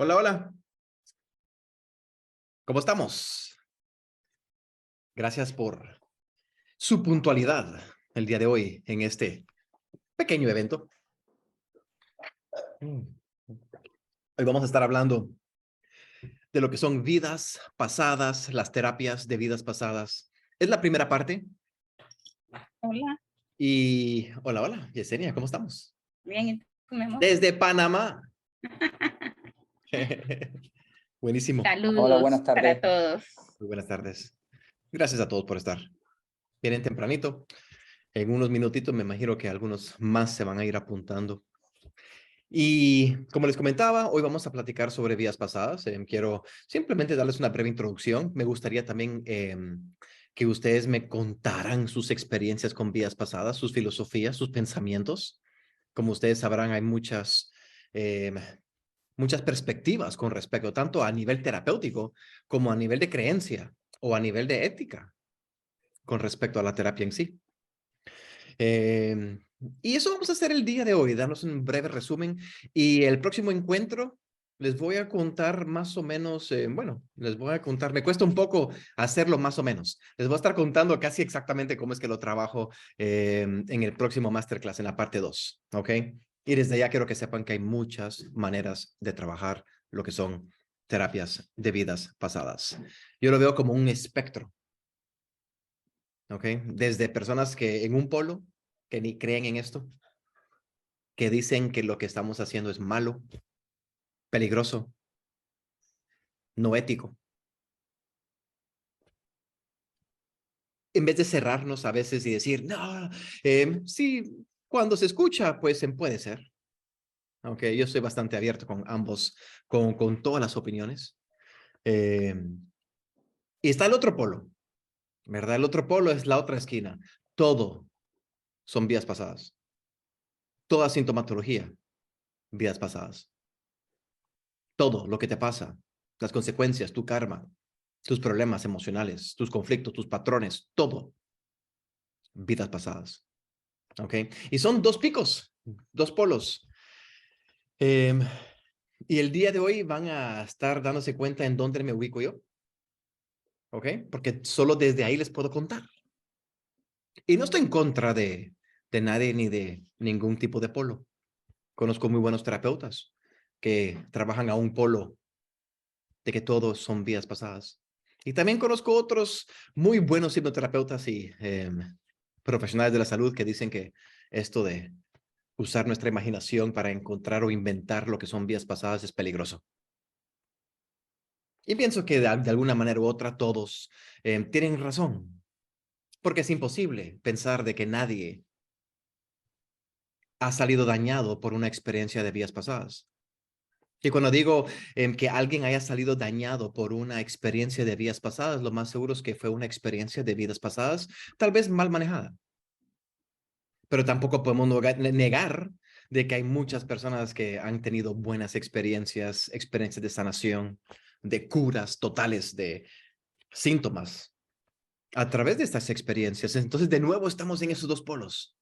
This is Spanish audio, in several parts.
Hola, hola. ¿Cómo estamos? Gracias por su puntualidad el día de hoy en este pequeño evento. Hoy vamos a estar hablando de lo que son vidas pasadas, las terapias de vidas pasadas. Es la primera parte. Hola, Y hola, hola, Yesenia, ¿cómo estamos? bien, ¿y tú, mi amor? Desde Panamá. Buenísimo. Hola, buenas Saludos para tardes. todos. Muy buenas tardes. Gracias a todos por estar. Vienen tempranito. En unos minutitos me imagino que algunos más se van a ir apuntando. Y como les comentaba, hoy vamos a platicar sobre vidas pasadas. Quiero simplemente darles una breve introducción. Me gustaría también que ustedes me contaran sus experiencias con vidas pasadas, sus filosofías, sus pensamientos. Como ustedes sabrán, hay em, muchas perspectivas con respecto, tanto a nivel terapéutico como a nivel de creencia o a nivel de ética con respecto a la terapia en sí. Eh, y eso vamos a hacer el día de hoy, darnos un breve resumen. Y el próximo encuentro les voy a contar más o menos, bueno, les voy a contar, me cuesta un poco hacerlo más o menos. Les voy a estar contando casi exactamente cómo es que lo trabajo en el próximo masterclass, en la parte 2, ¿ok? Y desde ya quiero que sepan que hay muchas maneras de trabajar lo que son terapias de vidas pasadas. Yo lo veo como un espectro. ¿Ok? Desde personas que en un polo, que ni creen en esto, que dicen que lo que estamos haciendo es malo, peligroso, no ético. En vez de cerrarnos a veces y decir, no, sí, cuando se escucha, pues puede ser. Aunque yo soy bastante abierto con ambos, con todas las opiniones. Eh, y está el otro polo, ¿verdad? El otro polo es la otra esquina. Todo son vías pasadas. Toda sintomatología, vías pasadas. Todo lo que te pasa, las consecuencias, tu karma, tus problemas emocionales, tus conflictos, tus patrones, todo, vidas pasadas. ¿Ok? Y son dos picos, dos polos. Eh, y el día de hoy van a estar dándose cuenta en dónde me ubico yo. ¿Ok? Porque solo desde ahí les puedo contar. Y no estoy en contra de nadie ni de ningún tipo de polo. Conozco muy buenos terapeutas que trabajan a un polo de que todos son vidas pasadas. Y también conozco otros muy buenos hipnoterapeutas y profesionales de la salud que dicen que esto de usar nuestra imaginación para encontrar o inventar lo que son vidas pasadas es peligroso. Y pienso que de alguna manera u otra todos tienen razón, porque es imposible pensar de que nadie ha salido dañado por una experiencia de vidas pasadas. Y cuando digo que alguien haya salido dañado por una experiencia de vidas pasadas, lo más seguro es que fue una experiencia de vidas pasadas, tal vez mal manejada. Pero tampoco podemos negar de que hay muchas personas que han tenido buenas experiencias, experiencias de sanación, de curas totales de síntomas a través de estas experiencias. Entonces, de nuevo, estamos en esos dos polos.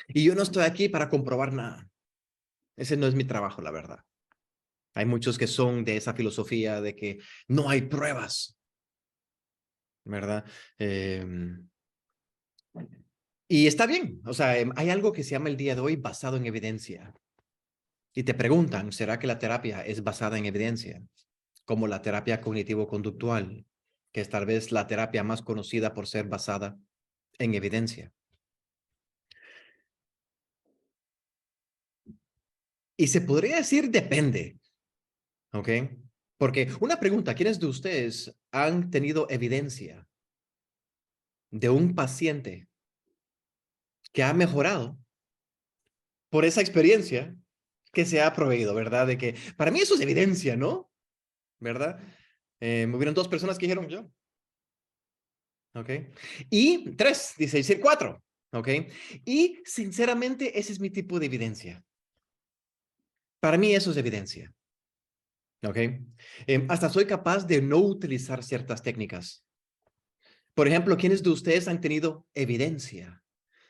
Y yo no estoy aquí para comprobar nada. Ese no es mi trabajo, la verdad. Hay muchos que son de esa filosofía de que no hay pruebas, ¿verdad? Y está bien, o sea, hay algo que se llama el día de hoy basado en evidencia. Y te preguntan, ¿será que la terapia es basada en evidencia? Como la terapia cognitivo-conductual, que es tal vez la terapia más conocida por ser basada en evidencia. Y se podría decir depende, ¿ok? Porque una pregunta, ¿quiénes de ustedes han tenido evidencia de un paciente que ha mejorado por esa experiencia que se ha proveído, ¿verdad? De que para mí eso es evidencia, ¿no? ¿Verdad? Me hubieron dos personas que dijeron yo. ¿Ok? Y tres, dice decir cuatro. ¿Ok? Y sinceramente ese es mi tipo de evidencia. Para mí eso es evidencia. ¿Ok? Hasta soy capaz de no utilizar ciertas técnicas. Por ejemplo, ¿quiénes de ustedes han tenido evidencia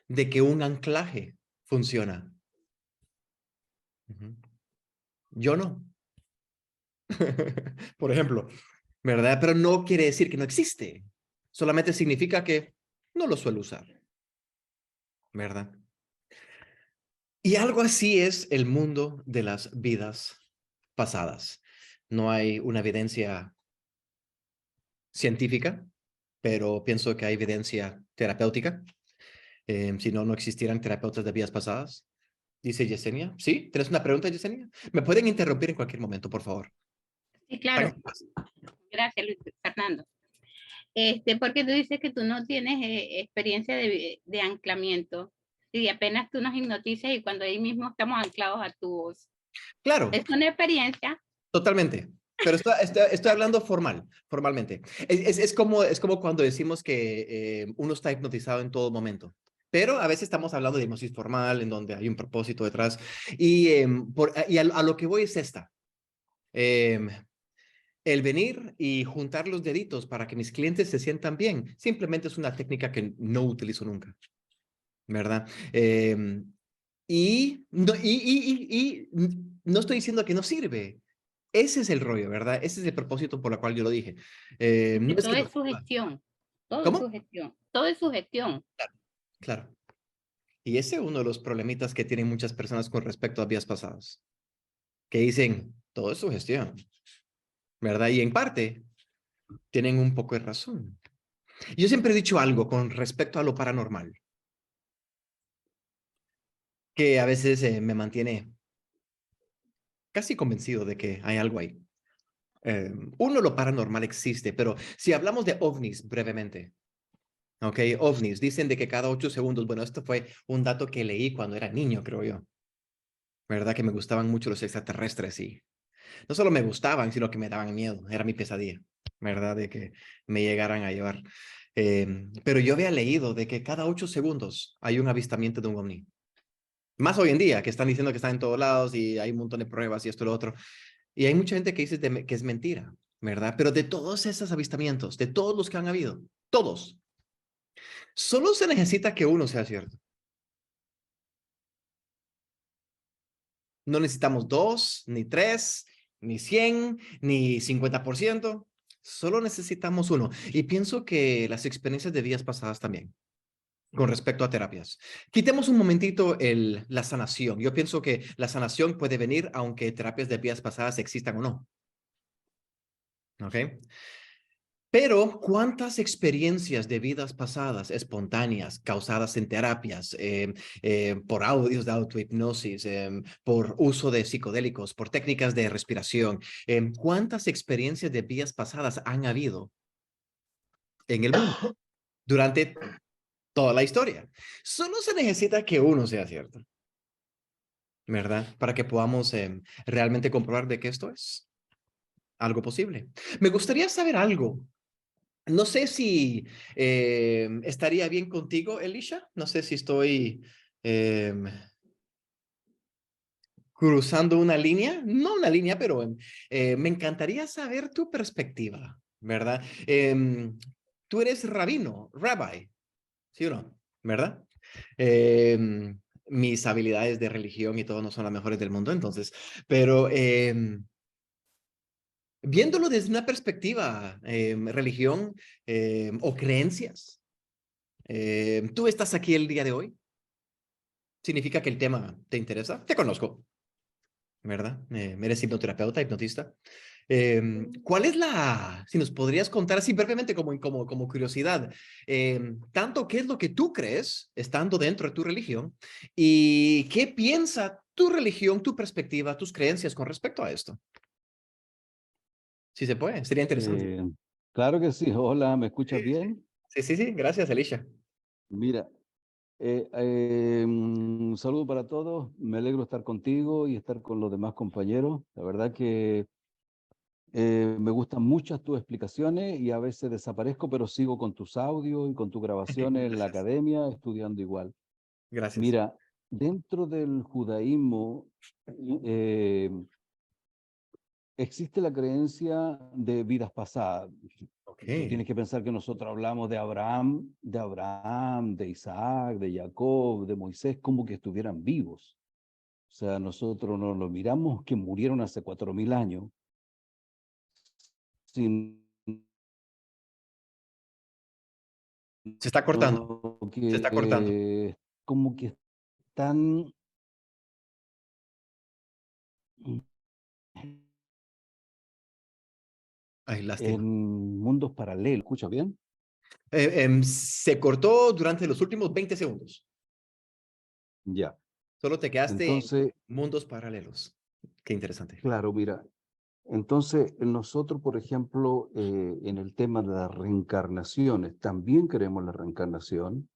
de que un anclaje funciona? Uh -huh. Yo no. Por ejemplo, ¿verdad? Pero no quiere decir que no existe. Solamente significa que no lo suelo usar, ¿verdad? Y algo así es el mundo de las vidas pasadas. No hay una evidencia científica, pero pienso que hay evidencia terapéutica. Si no, no existieran terapeutas de vidas pasadas. Dice Yesenia. ¿Sí? ¿Tienes una pregunta, Yesenia? Me pueden interrumpir en cualquier momento, por favor. Sí, claro. Háganme caso. Gracias, Luis Fernando. Porque tú dices que tú no tienes experiencia de anclamiento y apenas tú nos hipnotizas y cuando ahí mismo estamos anclados a tu voz. Claro, Es una experiencia. totalmente. Pero estoy hablando formalmente. Es como cuando decimos que uno está hipnotizado en todo momento. Pero a veces estamos hablando de hipnosis formal, en donde hay un propósito detrás. Y a lo que voy es esta. Em, el venir y juntar los deditos para que mis clientes se sientan bien, simplemente es una técnica que no utilizo nunca, ¿verdad? Y no estoy diciendo que no sirve. Ese es el rollo, ¿verdad? Ese es el propósito por el cual yo lo dije. No es Todo que no es sirva. sugestión. Todo es ¿Cómo? sugestión. Todo es sugestión. Claro, claro. Y ese es uno de los problemitas que tienen muchas personas con respecto a vías pasadas, que dicen, todo es sugestión, ¿verdad? Y en parte tienen un poco de razón. Yo siempre he dicho algo con respecto a lo paranormal, que a veces me mantiene casi convencido de que hay algo ahí. Uno, lo paranormal existe, pero si hablamos de ovnis brevemente, ok, ovnis, dicen de que cada 8 segundos, bueno, esto fue un dato que leí cuando era niño, creo yo, ¿verdad? Que me gustaban mucho los extraterrestres y no solo me gustaban, sino que me daban miedo, era mi pesadilla, ¿verdad? De que me llegaran a llevar. Pero yo había leído de que cada 8 segundos hay un avistamiento de un ovni. Más hoy en día, que están diciendo que están en todos lados y hay un montón de pruebas y esto y lo otro. Y hay mucha gente que dice que es mentira, ¿verdad? Pero de todos esos avistamientos, de todos los que han habido, todos, solo se necesita que uno sea cierto. No necesitamos dos, ni tres, ni 100, ni 50%. Solo necesitamos uno. Y pienso que las experiencias de días pasadas también, con respecto a terapias. Quitemos un momentito la sanación. Yo pienso que la sanación puede venir aunque terapias de vidas pasadas existan o no. ¿Ok? Pero, ¿cuántas experiencias de vidas pasadas espontáneas, causadas en terapias, por audios de autohipnosis, por uso de psicodélicos, por técnicas de respiración, cuántas experiencias de vidas pasadas han habido en el mundo durante toda la historia? Solo se necesita que uno sea cierto, ¿verdad? Para que podamos realmente comprobar de que esto es algo posible. Me gustaría saber algo. No sé si estaría bien contigo, Elisha. No sé si estoy em, cruzando una línea. No una línea, pero me encantaría saber tu perspectiva, ¿verdad? Tú eres rabino, rabbi, ¿sí o no? ¿Verdad? Mis habilidades de religión y todo no son las mejores del mundo, entonces, pero viéndolo desde una perspectiva, religión o creencias. ¿Tú estás aquí el día de hoy? ¿Significa que el tema te interesa? Te conozco, ¿verdad? Eres hipnoterapeuta, hipnotista. ¿Cuál es si nos podrías contar así brevemente como curiosidad, tanto qué es lo que tú crees estando dentro de tu religión y qué piensa tu religión, tu perspectiva, tus creencias con respecto a esto? Si se puede, sería interesante. Eh, claro que sí. Hola, ¿me escuchas Sí, sí. bien? Sí, sí, sí, gracias, Alicia. Mira, un saludo para todos. Me alegro estar contigo y estar con los demás compañeros. La verdad que me gustan muchas tus explicaciones y a veces desaparezco, pero sigo con tus audios y con tus grabaciones en la Gracias. academia, estudiando igual. Gracias. Mira, dentro del judaísmo eh, existe la creencia de vidas pasadas. Ok, Tú tienes que pensar que nosotros hablamos de Abraham, de Isaac, de Jacob, de Moisés, como que estuvieran vivos. O sea, nosotros no lo miramos que murieron hace 4000 años, sino Se está cortando, se está cortando. que como que están Ay, lástima. en mundos paralelos. ¿Escucha bien? Se cortó durante los últimos 20 segundos. Ya. Solo te quedaste en Entonces, mundos paralelos. Qué interesante. claro, mira, entonces nosotros, por ejemplo, en el tema de las reencarnaciones, también creemos la reencarnación,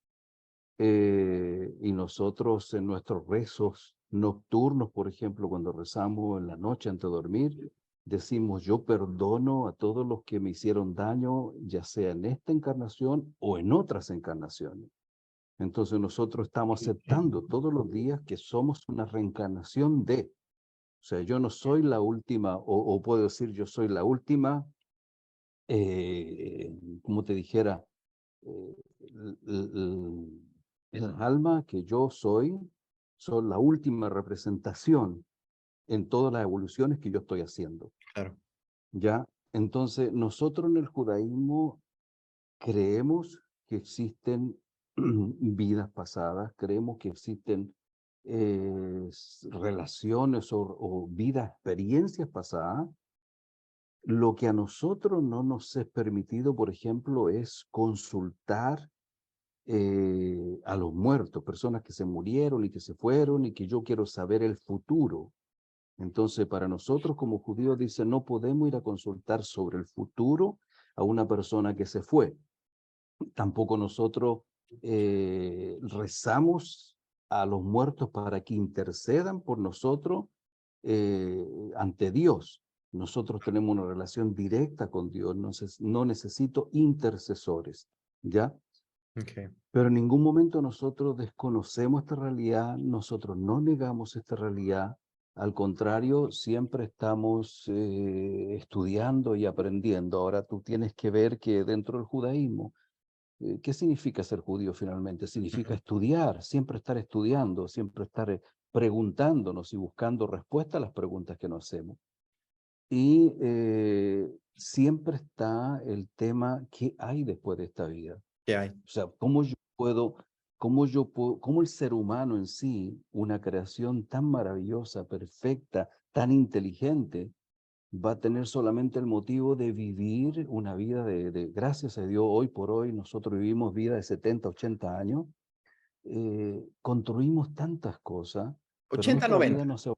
y nosotros en nuestros rezos nocturnos, por ejemplo, cuando rezamos en la noche antes de dormir, decimos, yo perdono a todos los que me hicieron daño, ya sea en esta encarnación o en otras encarnaciones. Entonces nosotros estamos aceptando todos los días que somos una reencarnación de, o sea, yo no soy la última, o puedo decir yo soy la última, como te dijera, eh, el, el- el alma que yo soy, son la última representación en todas las evoluciones que yo estoy haciendo. Claro. ¿Ya? Entonces, nosotros en el judaísmo creemos que existen vidas pasadas, creemos que existen relaciones o vidas, experiencias pasadas. Lo que a nosotros no nos es permitido, por ejemplo, es consultar a los muertos, personas que se murieron y que se fueron y que yo quiero saber el futuro. Entonces, para nosotros como judíos dice, no podemos ir a consultar sobre el futuro a una persona que se fue. Tampoco nosotros rezamos a los muertos para que intercedan por nosotros ante Dios. Nosotros tenemos una relación directa con Dios, no necesito intercesores, ¿ya? Okay. Pero en ningún momento nosotros desconocemos esta realidad, nosotros no negamos esta realidad, al contrario, siempre estamos estudiando y aprendiendo. Ahora tú tienes que ver que dentro del judaísmo, ¿qué significa ser judío finalmente? Significa estudiar, siempre estar estudiando, siempre estar preguntándonos y buscando respuesta a las preguntas que nos hacemos. Y siempre está el tema, ¿qué hay después de esta vida? ¿Qué hay? O sea, cómo el ser humano en sí, una creación tan maravillosa, perfecta, tan inteligente, va a tener solamente el motivo de vivir una vida gracias a Dios, hoy por hoy nosotros vivimos vida de 70, 80 años, construimos tantas cosas, pero 80, nuestra 90. vida no se...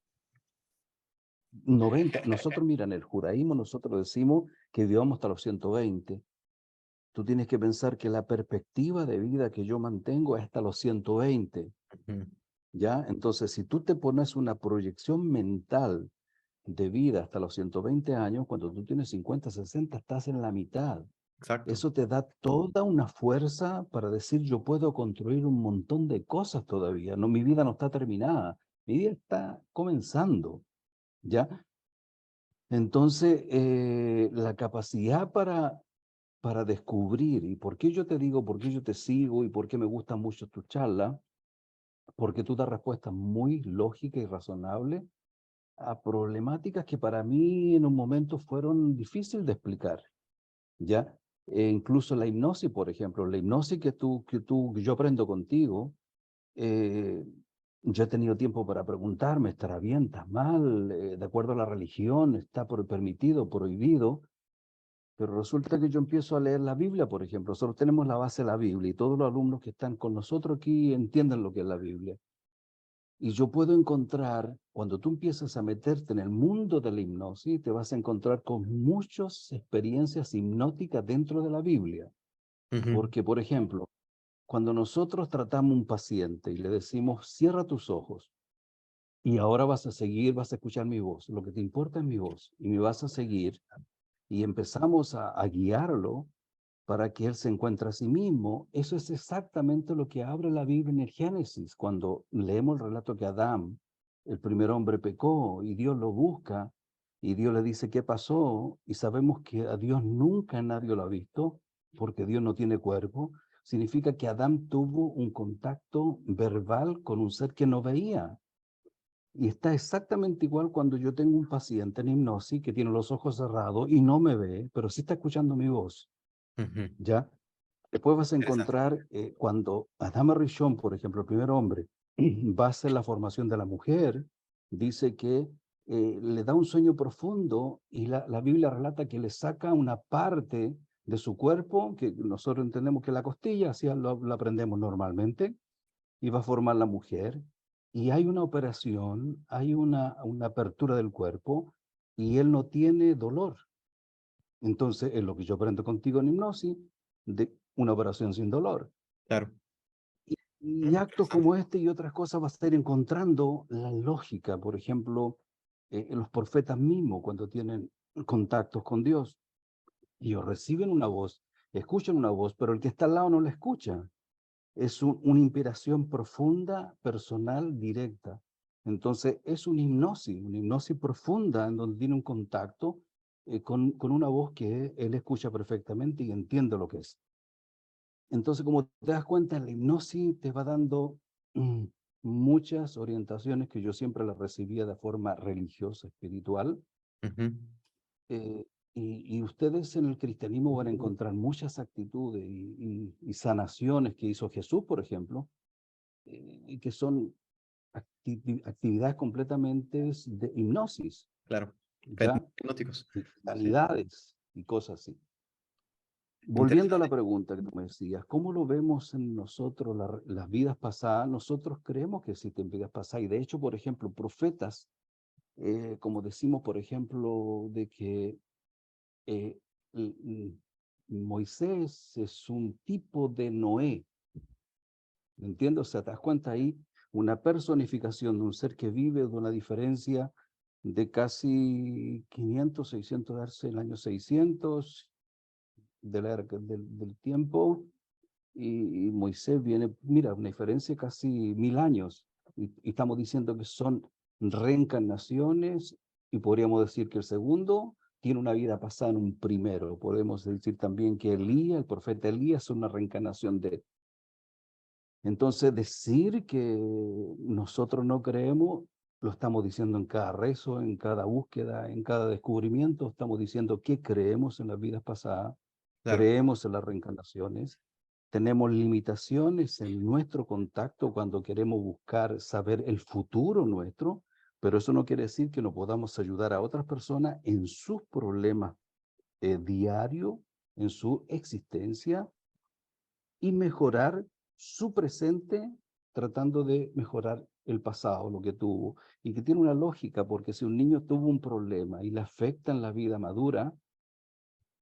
90, nosotros mira, en el judaísmo nosotros decimos que vivamos hasta los 120. Tú tienes que pensar que la perspectiva de vida que yo mantengo es hasta los 120, ¿ya? Entonces, si tú te pones una proyección mental de vida hasta los 120 años, cuando tú tienes 50, 60, estás en la mitad. Exacto. Eso te da toda una fuerza para decir, yo puedo construir un montón de cosas todavía. No, mi vida no está terminada, mi vida está comenzando, ¿ya? Entonces, la capacidad para descubrir, y por qué yo te digo, por qué yo te sigo y por qué me gusta mucho tu charla, porque tú das respuestas muy lógicas y razonables a problemáticas que para mí en un momento fueron difíciles de explicar, ¿ya? Incluso la hipnosis, por ejemplo, la hipnosis que yo aprendo contigo, eh, yo he tenido tiempo para preguntarme, ¿estará bien, está mal? De acuerdo a la religión, ¿está permitido, prohibido? Pero resulta que yo empiezo a leer la Biblia, por ejemplo. Nosotros tenemos la base de la Biblia y todos los alumnos que están con nosotros aquí entienden lo que es la Biblia. Y yo puedo encontrar, cuando tú empiezas a meterte en el mundo de la hipnosis, te vas a encontrar con muchas experiencias hipnóticas dentro de la Biblia. Porque, por ejemplo, cuando nosotros tratamos a un paciente y le decimos, cierra tus ojos y ahora vas a escuchar mi voz. Lo que te importa es mi voz y me vas a seguir. Y empezamos a guiarlo para que él se encuentre a sí mismo. Eso es exactamente lo que abre la Biblia en el Génesis, cuando leemos el relato que Adán, el primer hombre, pecó y Dios lo busca y Dios le dice qué pasó y sabemos que a Dios nunca nadie lo ha visto porque Dios no tiene cuerpo. Significa que Adán tuvo un contacto verbal con un ser que no veía. Y está exactamente igual cuando yo tengo un paciente en hipnosis que tiene los ojos cerrados y no me ve, pero sí está escuchando mi voz, Ujú. ¿ya? Después vas a Interesante. encontrar cuando Adama Rishon, por ejemplo, el primer hombre, va a hacer la formación de la mujer, dice que le da un sueño profundo y la Biblia relata que le saca una parte de su cuerpo, que nosotros entendemos que es la costilla, así lo aprendemos normalmente, y va a formar la mujer. Y hay una operación, hay una apertura del cuerpo y él no tiene dolor. Entonces, es lo que yo aprendo contigo en hipnosis, de una operación sin dolor. Claro. Y actos como este y otras cosas vas a ir encontrando la lógica. Por ejemplo, los profetas mismos, cuando tienen contactos con Dios, ellos reciben una voz, escuchan una voz, pero el que está al lado no la escucha. Es una inspiración profunda, personal, directa. Entonces, es una hipnosis profunda en donde tiene un contacto con una voz que él escucha perfectamente y entiende lo que es. Entonces, como te das cuenta, la hipnosis te va dando muchas orientaciones que yo siempre las recibía de forma religiosa, espiritual. Ujú. Y ustedes en el cristianismo van a encontrar muchas actitudes y sanaciones que hizo Jesús, por ejemplo, y que son actividades completamente de hipnosis, Claro. ¿ya? Hipnóticos. Y Sí. sanidades y cosas así. Volviendo a la Interesante. pregunta que tú me decías, ¿cómo lo vemos en nosotros las vidas pasadas? Nosotros creemos que existen vidas pasadas y de hecho, por ejemplo, profetas, como decimos, por ejemplo, de que eh, l- l- Moisés es un tipo de Noé, ¿me entiendes? O sea, te das cuenta ahí una personificación de un ser que vive de una diferencia de casi 500, 600, darse el año 600 del tiempo, y Moisés viene, mira, una diferencia de casi 1000 años, y estamos diciendo que son reencarnaciones, y podríamos decir que el segundo tiene una vida pasada en un primero. Podemos decir también que Elías, el profeta Elías, es una reencarnación de él. Entonces, decir que nosotros no creemos, lo estamos diciendo en cada rezo, en cada búsqueda, en cada descubrimiento, estamos diciendo que creemos en las vidas pasadas, Claro. creemos en las reencarnaciones, tenemos limitaciones en nuestro contacto cuando queremos buscar saber el futuro nuestro, pero eso no quiere decir que no podamos ayudar a otras personas en sus problemas diarios, en su existencia, y mejorar su presente tratando de mejorar el pasado, lo que tuvo, y que tiene una lógica, porque si un niño tuvo un problema y le afecta en la vida madura,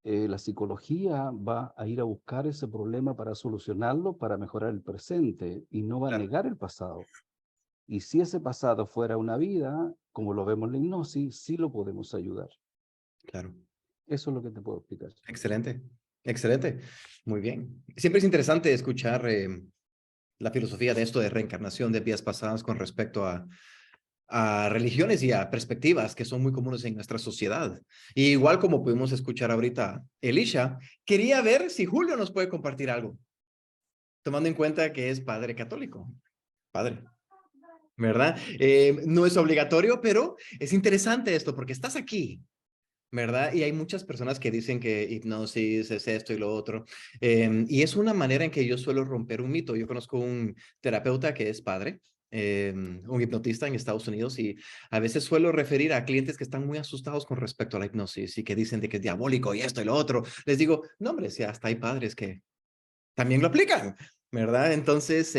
la psicología va a ir a buscar ese problema para solucionarlo, para mejorar el presente, y no va a Claro. negar el pasado. Y si ese pasado fuera una vida, como lo vemos en la hipnosis, sí lo podemos ayudar. Claro. Eso es lo que te puedo explicar. Excelente. Excelente. Muy bien. Siempre es interesante escuchar la filosofía de esto de reencarnación de vidas pasadas con respecto a religiones y a perspectivas que son muy comunes en nuestra sociedad. Y igual como pudimos escuchar ahorita, Elisha, quería ver si Julio nos puede compartir algo, tomando en cuenta que es padre católico. Padre, ¿verdad? No es obligatorio, pero es interesante esto porque estás aquí, ¿verdad? Y hay muchas personas que dicen que hipnosis es esto y lo otro. Y es una manera en que yo suelo romper un mito. Yo conozco un terapeuta que es padre, un hipnotista en Estados Unidos, y a veces suelo referir a clientes que están muy asustados con respecto a la hipnosis y que dicen de que es diabólico y esto y lo otro. Les digo, no, hombre, si hasta hay padres que también lo aplican, ¿verdad? Entonces,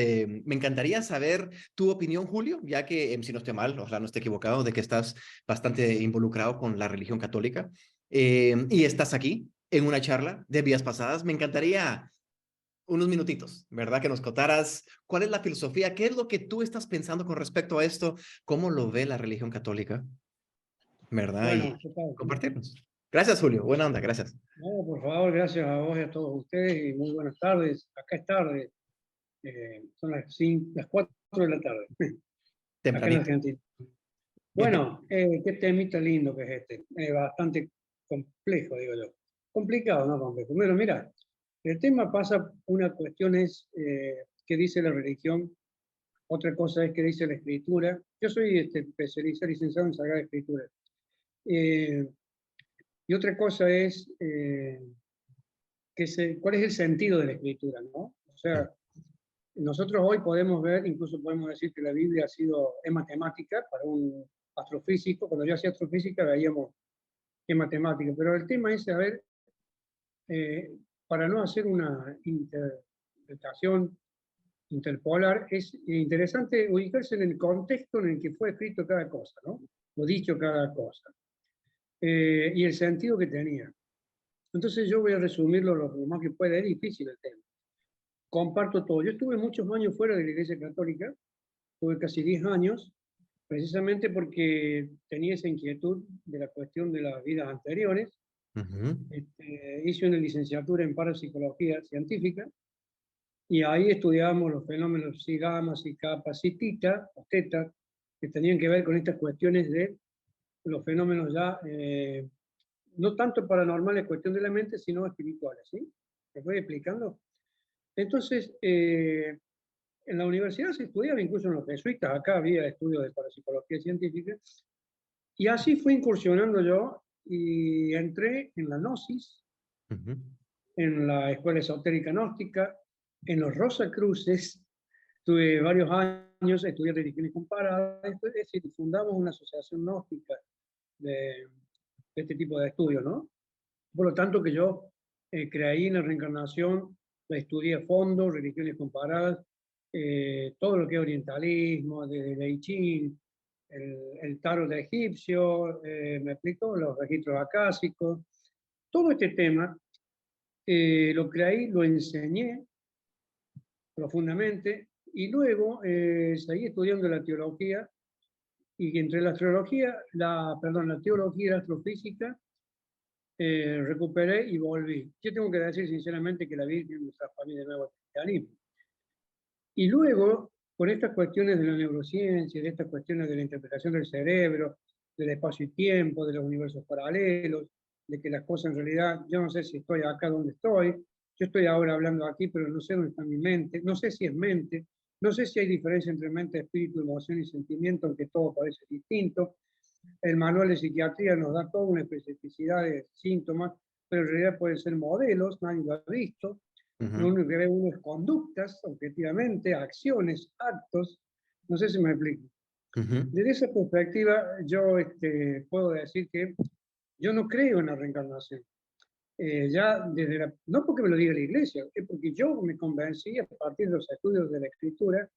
me encantaría saber tu opinión, Julio, ya que, si no estoy mal, ojalá no esté equivocado, de que estás bastante involucrado con la religión católica y estás aquí en una charla de vías pasadas. Me encantaría unos minutitos, ¿verdad? Que nos contaras cuál es la filosofía, qué es lo que tú estás pensando con respecto a esto, cómo lo ve la religión católica, ¿verdad? Y Bueno, ¿qué tal? compartirnos. Gracias, Julio. Buena onda, gracias. No, por favor, gracias a vos y a todos ustedes y muy buenas tardes. Acá es tarde, son las 4 de la tarde, acá en Tempranito. Argentina. Bueno, qué temita lindo que es este, bastante complejo, digo yo. Complicado, no complejo. Bueno, mira, el tema pasa, una cuestión es qué dice la religión, otra cosa es qué dice la escritura, Yo soy especialista, licenciado en Sagrada Escritura. Y otra cosa es cuál es el sentido de la escritura, ¿no? O sea, nosotros hoy podemos ver, incluso podemos decir que la Biblia es matemática para un astrofísico. Cuando yo hacía astrofísica veíamos que es matemática, pero el tema es saber, para no hacer una interpretación interpolar, es interesante ubicarse en el contexto en el que fue escrito cada cosa, ¿no? O dicho cada cosa, y el sentido que tenía. Entonces yo voy a resumirlo lo más que pueda, es difícil el tema. Comparto todo. Yo estuve muchos años fuera de la Iglesia Católica, tuve casi 10 años, precisamente porque tenía esa inquietud de la cuestión de las vidas anteriores. Hice una licenciatura en parapsicología científica, y ahí estudiamos los fenómenos psi gamma, psi kappa, psi theta, o teta, que tenían que ver con estas cuestiones de los fenómenos ya, no tanto paranormales, cuestión de la mente, sino espirituales, ¿sí? ¿Me voy explicando? Entonces, en la universidad se estudiaba, incluso en los jesuitas, acá había estudios de parapsicología científica, y así fui incursionando yo, y entré en la gnosis, en la escuela esotérica gnóstica, en los Rosacruces. Tuve varios años, estudié religiones comparadas, es decir, fundamos una asociación gnóstica de este tipo de estudios, ¿no? Por lo tanto, que yo creí en la reencarnación, la estudié a fondo, religiones comparadas, todo lo que es orientalismo, desde el I Ching, el tarot egipcio, me explico, los registros acásicos, todo este tema lo creí, lo enseñé profundamente, y luego seguí estudiando la teología, y entre la teología la teología y la astrofísica, recuperé y volví. Yo tengo que decir sinceramente que la Virgen me trajo a mí de nuevo al cristianismo. Y luego, con estas cuestiones de la neurociencia, de estas cuestiones de la interpretación del cerebro, del espacio y tiempo, de los universos paralelos, de que las cosas en realidad, yo no sé si estoy acá donde estoy, yo estoy ahora hablando aquí, pero no sé dónde está mi mente, no sé si es mente, no sé si hay diferencia entre mente, espíritu, emoción y sentimiento, aunque todo parece distinto. El manual de psiquiatría nos da toda una especificidad de síntomas, pero en realidad pueden ser modelos, nadie lo ha visto. Lo único que ve uno es conductas, objetivamente, acciones, actos. No sé si me explico. Desde esa perspectiva, yo puedo decir que yo no creo en la reencarnación. No porque me lo diga la iglesia, es porque yo me convencí a partir de los estudios de la escritura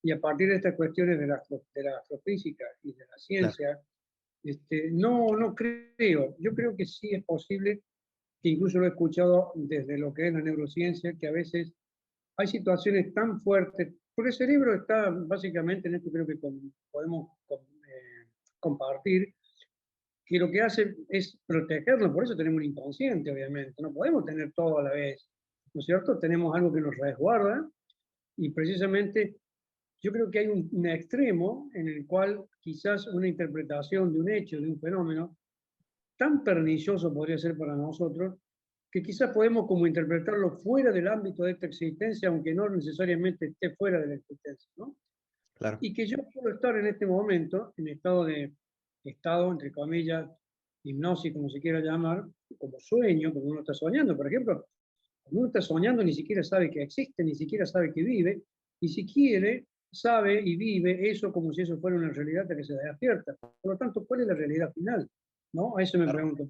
y a partir de estas cuestiones de la astrofísica y de la ciencia. No creo. Yo creo que sí es posible, que incluso lo he escuchado desde lo que es la neurociencia, que a veces hay situaciones tan fuertes, porque el cerebro está básicamente, en esto creo que podemos compartir, que lo que hace es protegernos, por eso tenemos un inconsciente, obviamente, no podemos tener todo a la vez, ¿no es cierto? Tenemos algo que nos resguarda, y precisamente yo creo que hay un extremo en el cual quizás una interpretación de un hecho, de un fenómeno, tan pernicioso podría ser para nosotros, que quizás podemos como interpretarlo fuera del ámbito de esta existencia, aunque no necesariamente esté fuera de la existencia, ¿no? Claro. Y que yo puedo estar en este momento, en estado, entre comillas, hipnosis, como se quiera llamar, como sueño, como uno está soñando, por ejemplo. Cuando uno está soñando ni siquiera sabe que existe, ni siquiera sabe que vive, y si quiere, sabe y vive eso como si eso fuera una realidad hasta que se despierta. Por lo tanto, ¿cuál es la realidad final? ¿No? A eso me pregunto.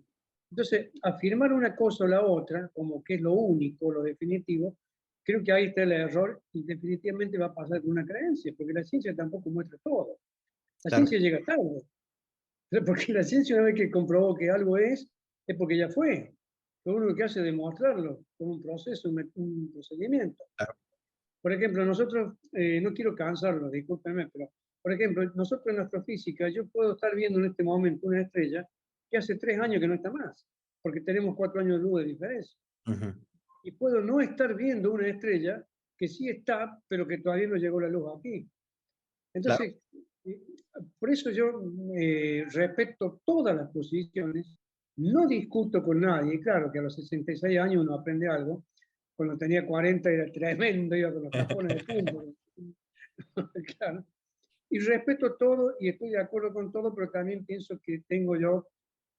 Entonces, afirmar una cosa o la otra, como que es lo único, lo definitivo, creo que ahí está el error, y definitivamente va a pasar con una creencia, porque la ciencia tampoco muestra todo. La ciencia llega tarde. Porque la ciencia, una vez que comprobó que algo es porque ya fue. Lo único que hace es demostrarlo con un proceso, un procedimiento. Claro. Por ejemplo, nosotros, no quiero cansarlo, discúlpenme, pero por ejemplo, nosotros en astrofísica, yo puedo estar viendo en este momento una estrella que hace 3 años que no está más, porque tenemos 4 años de luz de diferencia. Y puedo no estar viendo una estrella que sí está, pero que todavía no llegó la luz aquí. Entonces, por eso yo respeto todas las posiciones, no discuto con nadie. Claro que a los 66 años uno aprende algo. Cuando tenía 40 era tremendo, iba con los tapones de punto. Claro. Y respeto todo y estoy de acuerdo con todo, pero también pienso que tengo yo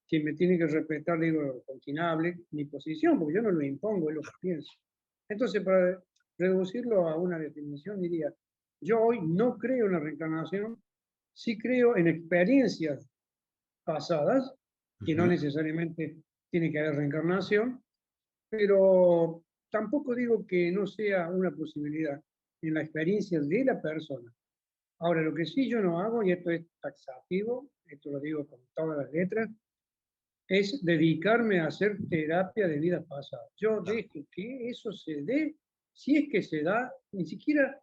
que me tiene que respetar, digo, continuable, mi posición, porque yo no lo impongo, es lo que pienso. Entonces, para reducirlo a una definición, diría, yo hoy no creo en la reencarnación, sí creo en experiencias pasadas, que no necesariamente tiene que haber reencarnación, pero tampoco digo que no sea una posibilidad en la experiencia de la persona. Ahora, lo que sí yo no hago, y esto es taxativo, esto lo digo con todas las letras, es dedicarme a hacer terapia de vidas pasadas. Yo dejo que eso se dé, si es que se da, ni siquiera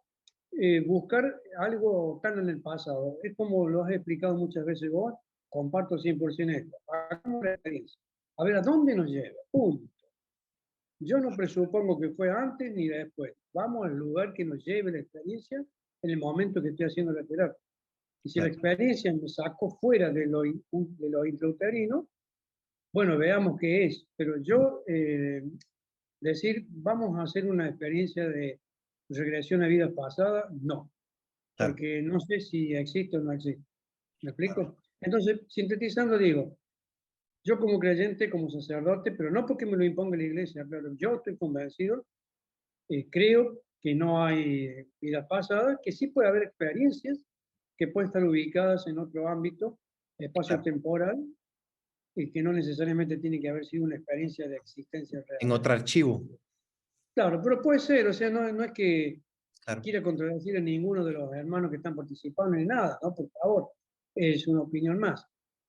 buscar algo tan en el pasado. Es como lo has explicado muchas veces vos, comparto 100% esto. Hagamos la experiencia. A ver, ¿a dónde nos lleva? Punto. Yo no presupongo que fue antes ni después. Vamos al lugar que nos lleve la experiencia en el momento que estoy haciendo la terapia. Y si la experiencia me sacó fuera de lo intrauterino, bueno, veamos qué es. Pero yo decir, vamos a hacer una experiencia de regresión a vidas pasadas, no. Claro. Porque no sé si existe o no existe. ¿Me explico? Entonces, sintetizando, digo, yo como creyente, como sacerdote, pero no porque me lo imponga la iglesia, claro, yo estoy convencido, creo que no hay vidas pasadas, que sí puede haber experiencias que pueden estar ubicadas en otro ámbito, espacio-temporal, y que no necesariamente tiene que haber sido una experiencia de existencia real. En otro archivo. Claro, pero puede ser, o sea, no es que Claro. quiera contradecir a ninguno de los hermanos que están participando ni nada, ¿no? Por favor, es una opinión más.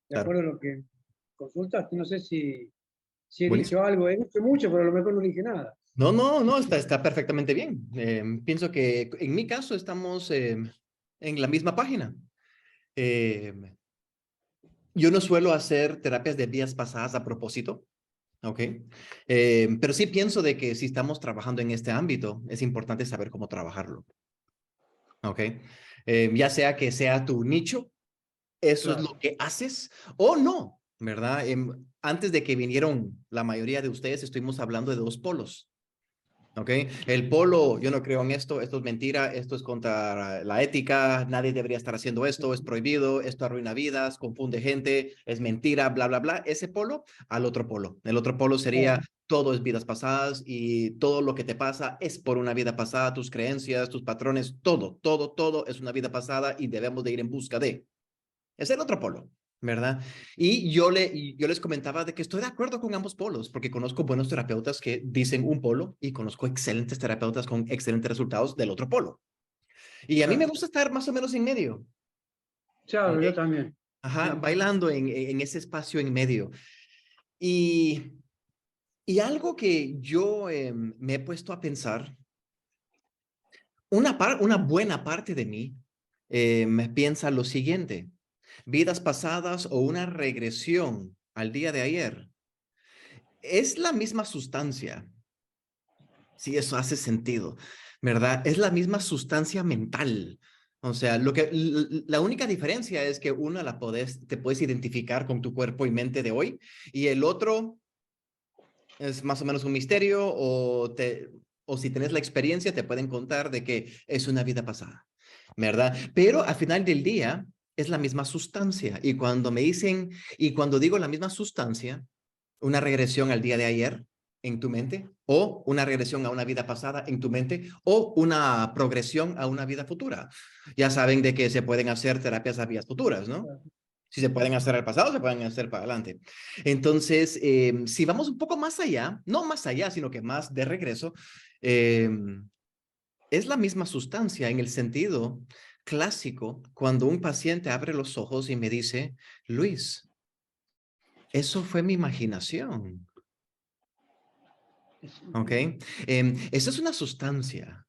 De Claro. acuerdo a lo que consultaste, no sé si he Buenísimo. dicho algo, he dicho mucho, pero a lo mejor no dije nada. No, está perfectamente bien. Pienso que en mi caso estamos en la misma página. Yo no suelo hacer terapias de vidas pasadas a propósito, ¿ok? Pero sí pienso de que si estamos trabajando en este ámbito, es importante saber cómo trabajarlo, ¿ok? Ya sea que sea tu nicho, eso es Claro. lo que haces o no, ¿verdad? Antes de que vinieron la mayoría de ustedes, estuvimos hablando de dos polos. ¿Ok? El polo, yo no creo en esto es mentira, esto es contra la ética, nadie debería estar haciendo esto, es prohibido, esto arruina vidas, confunde gente, es mentira, bla, bla, bla. Ese polo al otro polo. El otro polo sería todo es vidas pasadas y todo lo que te pasa es por una vida pasada, tus creencias, tus patrones, todo es una vida pasada y debemos de ir en busca de. Es el otro polo, ¿verdad? Y yo les comentaba de que estoy de acuerdo con ambos polos, porque conozco buenos terapeutas que dicen un polo y conozco excelentes terapeutas con excelentes resultados del otro polo. Y a mí me gusta estar más o menos en medio. Claro, ¿Okay? yo también. Ajá, Sí. bailando en ese espacio en medio. Y algo que yo me he puesto a pensar, una buena parte de mí me piensa lo siguiente: vidas pasadas o una regresión al día de ayer es la misma sustancia. Sí, eso hace sentido, ¿verdad? Es la misma sustancia mental. O sea, la única diferencia es que una te puedes identificar con tu cuerpo y mente de hoy y el otro es más o menos un misterio o si tenés la experiencia te pueden contar de que es una vida pasada, ¿verdad? Pero al final del día es la misma sustancia y cuando digo la misma sustancia, una regresión al día de ayer en tu mente o una regresión a una vida pasada en tu mente o una progresión a una vida futura. Ya saben de que se pueden hacer terapias a vidas futuras, ¿no? Si se pueden hacer al pasado, se pueden hacer para adelante. Entonces, si vamos un poco más allá, no más allá, sino que más de regreso, es la misma sustancia en el sentido clásico cuando un paciente abre los ojos y me dice, Luis, eso fue mi imaginación. ¿Ok? Eso es una sustancia.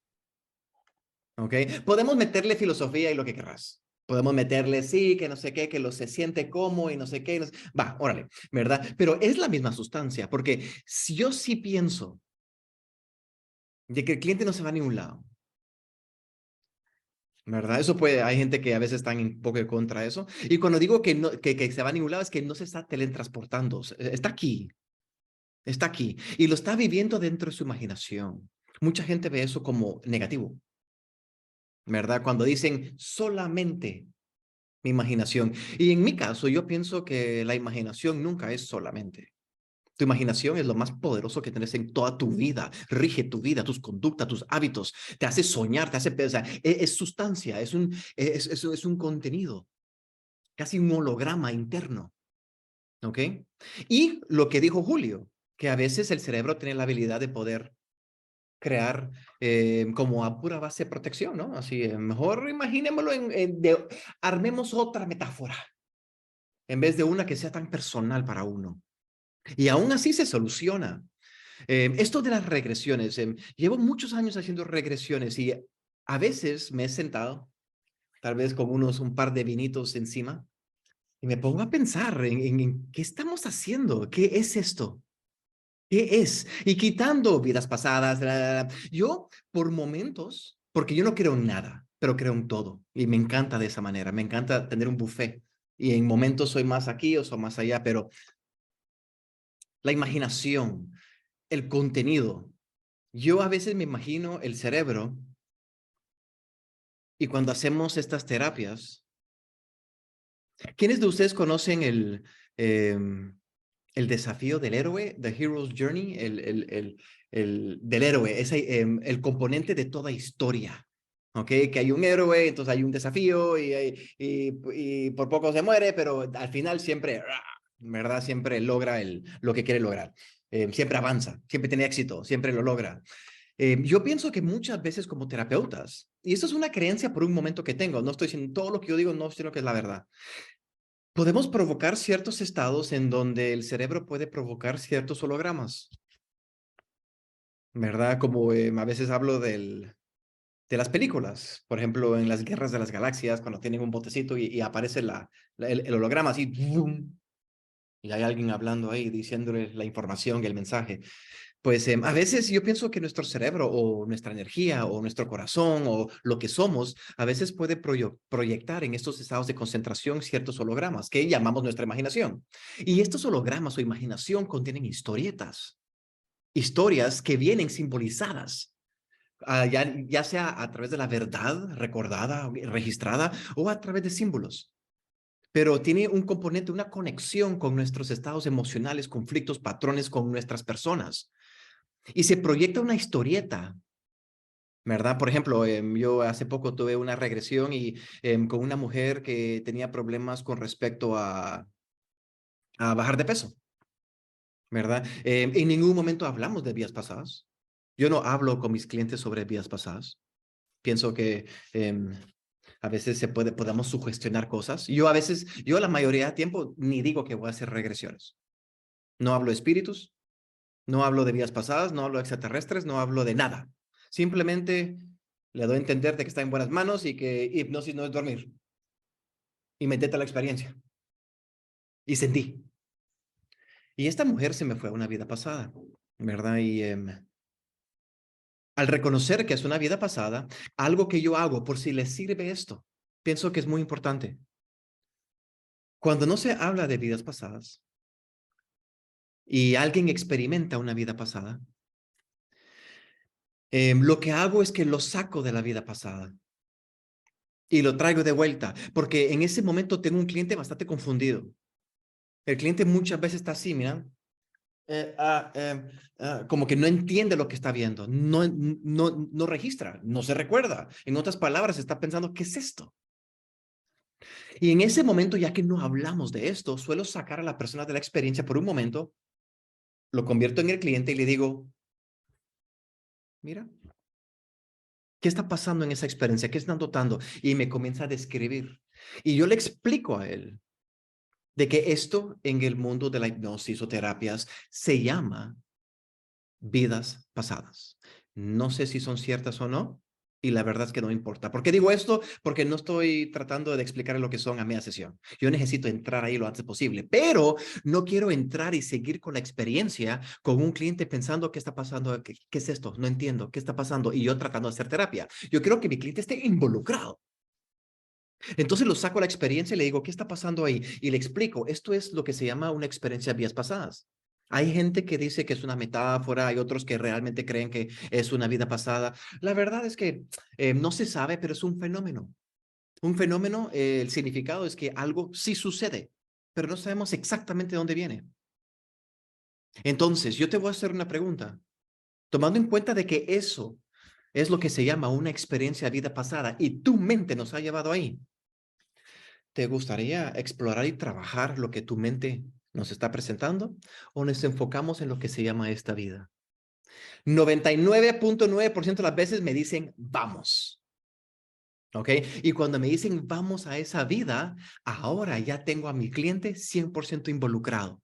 ¿Ok? Podemos meterle filosofía y lo que querrás. Podemos meterle, sí, que no sé qué, que lo se siente como y no sé qué. Va, órale, ¿verdad? Pero es la misma sustancia, porque si yo sí pienso de que el cliente no se va a ningún lado, ¿verdad? Eso puede, hay gente que a veces está un poco en contra de eso. Y cuando digo que, no, que se va a ningún lado, es que no se está teletransportando, está aquí. Está aquí y lo está viviendo dentro de su imaginación. Mucha gente ve eso como negativo. ¿verdad? Cuando dicen solamente mi imaginación. Y en mi caso, yo pienso que la imaginación nunca es solamente. Tu imaginación es lo más poderoso que tienes en toda tu vida. Rige tu vida, tus conductas, tus hábitos. Te hace soñar, te hace pensar. Es sustancia, es un contenido, casi un holograma interno. ¿Ok? Y lo que dijo Julio, que a veces el cerebro tiene la habilidad de poder crear como a pura base de protección, ¿no? Así, mejor imaginémoslo armemos otra metáfora en vez de una que sea tan personal para uno. Y aún así se soluciona. Esto de las regresiones, llevo muchos años haciendo regresiones y a veces me he sentado, tal vez con un par de vinitos encima, y me pongo a pensar en qué estamos haciendo, qué es esto. ¿Qué es? Y quitando vidas pasadas, yo por momentos, porque yo no creo en nada, pero creo en todo. Y me encanta de esa manera, me encanta tener un buffet. Y en momentos soy más aquí o soy más allá, pero la imaginación, el contenido. Yo a veces me imagino el cerebro y cuando hacemos estas terapias, ¿quiénes de ustedes conocen el desafío del héroe, The Hero's Journey, el del héroe, es el componente de toda historia? ¿Ok? Que hay un héroe, entonces hay un desafío y por poco se muere, pero al final siempre, ¿verdad? Siempre logra lo que quiere lograr. Siempre avanza, siempre tiene éxito, siempre lo logra. Yo pienso que muchas veces como terapeutas, y esto es una creencia por un momento que tengo, no estoy diciendo todo lo que yo digo, no estoy diciendo que es la verdad. Podemos provocar ciertos estados en donde el cerebro puede provocar ciertos hologramas, ¿verdad? Como a veces hablo de las películas, por ejemplo, en las Guerras de las Galaxias, cuando tienen un botecito y aparece el holograma así, ¡boom! Y hay alguien hablando ahí, diciéndole la información y el mensaje. Pues a veces yo pienso que nuestro cerebro o nuestra energía o nuestro corazón o lo que somos a veces puede proyectar en estos estados de concentración ciertos hologramas que llamamos nuestra imaginación. Y estos hologramas o imaginación contienen historietas, historias que vienen simbolizadas, ya sea a través de la verdad recordada, registrada o a través de símbolos. Pero tiene un componente, una conexión con nuestros estados emocionales, conflictos, patrones con nuestras personas. Y se proyecta una historieta, ¿verdad? Por ejemplo, yo hace poco tuve una regresión y con una mujer que tenía problemas con respecto a bajar de peso, ¿verdad? En ningún momento hablamos de vidas pasadas. Yo no hablo con mis clientes sobre vidas pasadas. Pienso que a veces podemos sugestionar cosas. Yo la mayoría del tiempo ni digo que voy a hacer regresiones. No hablo de espíritus, no hablo de vidas pasadas, no hablo de extraterrestres, no hablo de nada. Simplemente le doy a entender de que está en buenas manos y que hipnosis no es dormir. Y métete a la experiencia. Y sentí. Y esta mujer se me fue a una vida pasada, ¿verdad? Y al reconocer que es una vida pasada, algo que yo hago por si les sirve esto, pienso que es muy importante. Cuando no se habla de vidas pasadas y alguien experimenta una vida pasada, lo que hago es que lo saco de la vida pasada y lo traigo de vuelta, porque en ese momento tengo un cliente bastante confundido. El cliente muchas veces está así, mira, como que no entiende lo que está viendo, no registra, no se recuerda. En otras palabras, está pensando, ¿qué es esto? Y en ese momento, ya que no hablamos de esto, suelo sacar a la persona de la experiencia por un momento, lo convierto en el cliente y le digo, mira, ¿qué está pasando en esa experiencia? ¿Qué están notando? Y me comienza a describir. Y yo le explico a él de que esto en el mundo de la hipnosis o terapias se llama vidas pasadas. No sé si son ciertas o no, y la verdad es que no importa. ¿Por qué digo esto? Porque no estoy tratando de explicar lo que son a media sesión. Yo necesito entrar ahí lo antes posible, pero no quiero entrar y seguir con la experiencia con un cliente pensando qué está pasando, qué es esto, no entiendo, qué está pasando, y yo tratando de hacer terapia. Yo quiero que mi cliente esté involucrado. Entonces lo saco a la experiencia y le digo, ¿qué está pasando ahí? Y le explico, esto es lo que se llama una experiencia de vidas pasadas. Hay gente que dice que es una metáfora, hay otros que realmente creen que es una vida pasada. La verdad es que no se sabe, pero es un fenómeno. Un fenómeno, el significado es que algo sí sucede, pero no sabemos exactamente dónde viene. Entonces, yo te voy a hacer una pregunta. Tomando en cuenta de que eso es lo que se llama una experiencia de vida pasada y tu mente nos ha llevado ahí, ¿te gustaría explorar y trabajar lo que tu mente nos está presentando o nos enfocamos en lo que se llama esta vida? 99.9% de las veces me dicen, vamos. ¿Ok? Y cuando me dicen, vamos a esa vida, ahora ya tengo a mi cliente 100% involucrado.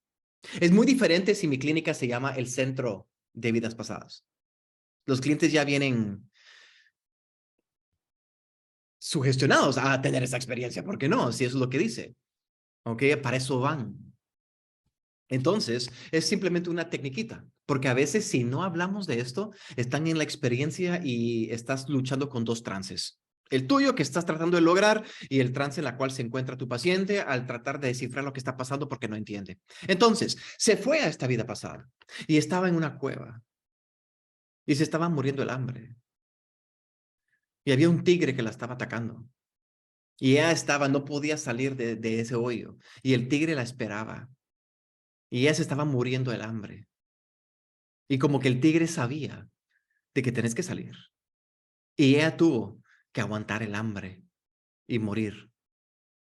Es muy diferente si mi clínica se llama el Centro de Vidas Pasadas. Los clientes ya vienen sugestionados a tener esa experiencia. ¿Por qué no? Si eso es lo que dice. ¿Ok? Para eso van. Entonces, es simplemente una tecniquita, porque a veces si no hablamos de esto, están en la experiencia y estás luchando con dos trances. El tuyo que estás tratando de lograr y el trance en la cual se encuentra tu paciente al tratar de descifrar lo que está pasando porque no entiende. Entonces, se fue a esta vida pasada y estaba en una cueva y se estaba muriendo el hambre. Y había un tigre que la estaba atacando. Y ella estaba, no podía salir de ese hoyo. Y el tigre la esperaba. Y ella se estaba muriendo el hambre. Y como que el tigre sabía de que tenés que salir. Y ella tuvo que aguantar el hambre y morir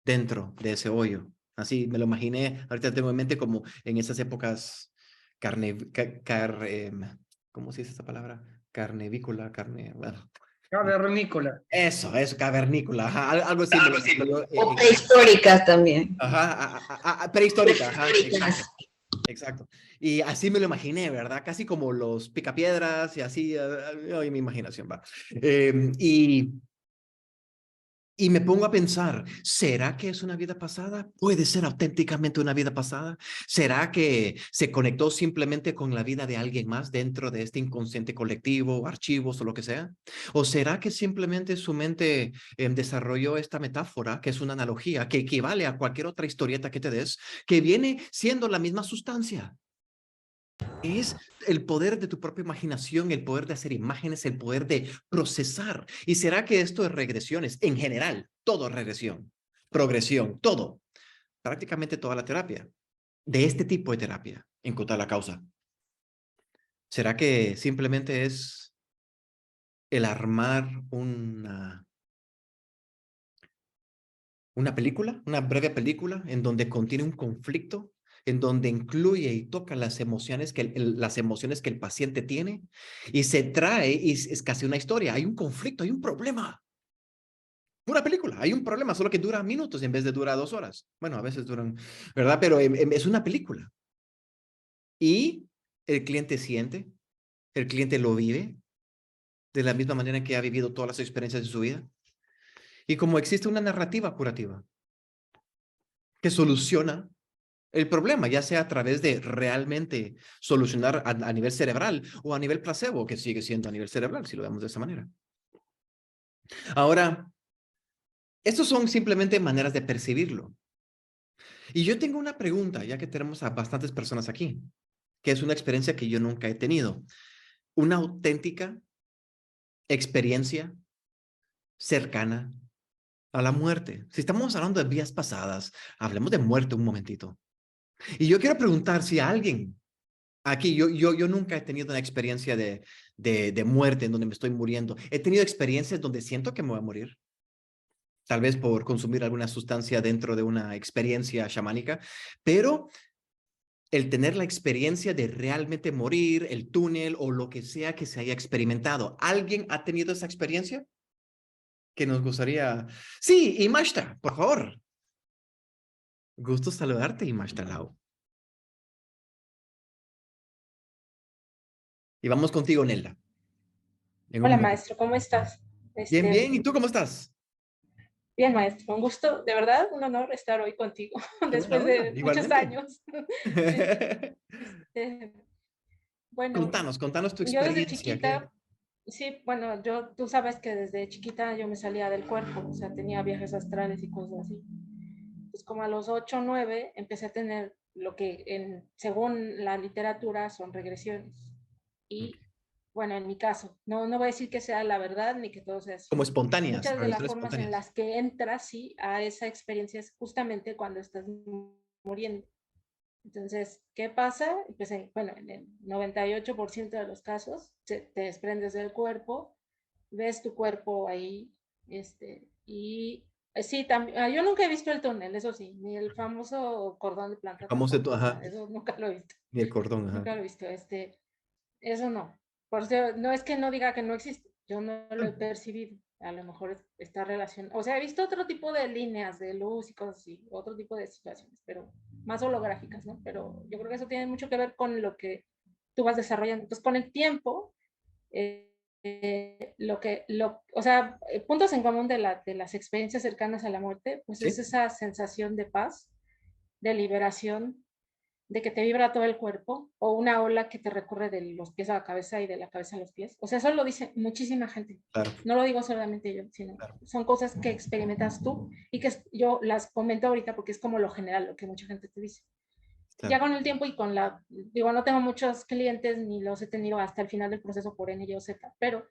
dentro de ese hoyo. Así me lo imaginé, ahorita tengo en mente como en esas épocas ¿cómo se dice esa palabra? Carnevícola, bueno. Cavernícola. Eso, cavernícola, ajá, algo así. O prehistóricas también. Ajá, prehistórica, ajá, Prehistóricas. exacto. Exacto. Y así me lo imaginé, ¿verdad? Casi como los picapiedras y así, mi imaginación va. Y me pongo a pensar, ¿será que es una vida pasada? ¿Puede ser auténticamente una vida pasada? ¿Será que se conectó simplemente con la vida de alguien más dentro de este inconsciente colectivo, archivos o lo que sea? ¿O será que simplemente su mente desarrolló esta metáfora, que es una analogía, que equivale a cualquier otra historieta que te des, que viene siendo la misma sustancia? Es el poder de tu propia imaginación, el poder de hacer imágenes, el poder de procesar. ¿Y será que esto es regresiones? En general, todo es regresión, progresión, todo. Prácticamente toda la terapia, de este tipo de terapia, encontrar la causa. ¿Será que simplemente es el armar una película, una breve película en donde contiene un conflicto, en donde incluye y toca las emociones las emociones que el paciente tiene y se trae y es casi una historia? Hay un conflicto, hay un problema. Pura película, hay un problema, solo que dura minutos en vez de durar 2 horas. Bueno, a veces duran, ¿verdad? Pero es una película. Y el cliente siente, el cliente lo vive de la misma manera que ha vivido todas las experiencias de su vida. Y como existe una narrativa curativa que soluciona el problema, ya sea a través de realmente solucionar a nivel cerebral o a nivel placebo, que sigue siendo a nivel cerebral, si lo vemos de esa manera. Ahora, estos son simplemente maneras de percibirlo. Y yo tengo una pregunta, ya que tenemos a bastantes personas aquí, que es una experiencia que yo nunca he tenido. Una auténtica experiencia cercana a la muerte. Si estamos hablando de vidas pasadas, hablemos de muerte un momentito. Y yo quiero preguntar si alguien aquí, yo nunca he tenido una experiencia de muerte en donde me estoy muriendo. He tenido experiencias donde siento que me voy a morir. Tal vez por consumir alguna sustancia dentro de una experiencia chamánica, pero el tener la experiencia de realmente morir, el túnel o lo que sea que se haya experimentado. ¿Alguien ha tenido esa experiencia? Que nos gustaría... Sí, Imashta, por favor. Gusto saludarte, Imashta Lau. Y vamos contigo, Nelda. Hola, maestro, ¿cómo estás? Bien, bien. ¿Y tú cómo estás? Bien, maestro, un gusto, de verdad, un honor estar hoy contigo, Qué buena después onda, de muchos igualmente. años. Sí, este, bueno, Contanos tu yo desde experiencia. chiquita, sí, bueno, tú sabes que desde chiquita yo me salía del cuerpo, o sea, tenía viajes astrales y cosas así. Pues como a los 8 o 9 empecé a tener lo que según la literatura son regresiones. Y bueno, en mi caso, no voy a decir que sea la verdad ni que todo sea así. Como espontáneas, Muchas de las regresiones formas en espontáneas. las que entras, sí, a esa experiencia es justamente cuando estás muriendo. Entonces, ¿qué pasa? Pues, bueno, en el 98% de los casos, te desprendes del cuerpo, ves tu cuerpo ahí, y sí, también, yo nunca he visto el túnel, eso sí, ni el famoso cordón de planta Famoso, tampoco, ajá, eso nunca lo he visto, y el cordón, ajá. nunca lo he visto, eso no. Por eso, no es que no diga que no existe, yo no lo he percibido. A lo mejor está relacionado. O sea, he visto otro tipo de líneas de luz y cosas así, otro tipo de situaciones, pero más holográficas, ¿no? Pero yo creo que eso tiene mucho que ver con lo que tú vas desarrollando. Entonces, con el tiempo, o sea, puntos en común de las experiencias cercanas a la muerte, pues es Sí, esa sensación de paz, de liberación, de que te vibra todo el cuerpo, o una ola que te recorre de los pies a la cabeza y de la cabeza a los pies. O sea, eso lo dice muchísima gente. claro, No lo digo solamente yo, sino claro, son cosas que experimentas tú y que yo las comento ahorita porque es como lo general, lo que mucha gente te dice. Ya claro. con el tiempo y digo, no tengo muchos clientes ni los he tenido hasta el final del proceso por N, Y o Z, pero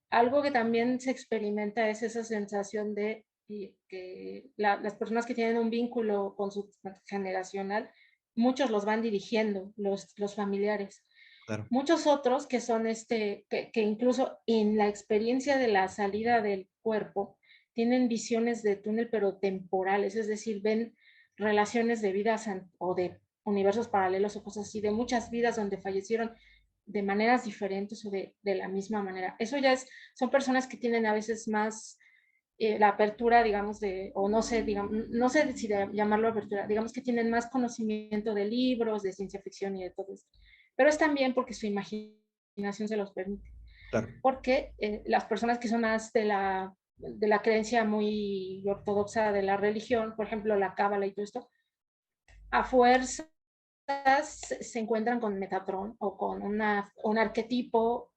algo que también se experimenta es esa sensación de que las personas que tienen un vínculo con su generacional, muchos los van dirigiendo, los familiares. Claro. Muchos otros que son que incluso en la experiencia de la salida del cuerpo tienen visiones de túnel pero temporales, es decir, ven relaciones de vidas o de universos paralelos o cosas así, de muchas vidas donde fallecieron de maneras diferentes o de la misma manera. Eso ya son personas que tienen a veces más la apertura, digamos, o no sé, digamos, no sé si llamarlo apertura, digamos que tienen más conocimiento de libros, de ciencia ficción y de todo esto. Pero es también porque su imaginación se los permite. Claro. Porque las personas que son más de la creencia muy ortodoxa de la religión, por ejemplo, la cábala y todo esto, a fuerzas se encuentran con Metatron o con un arquetipo,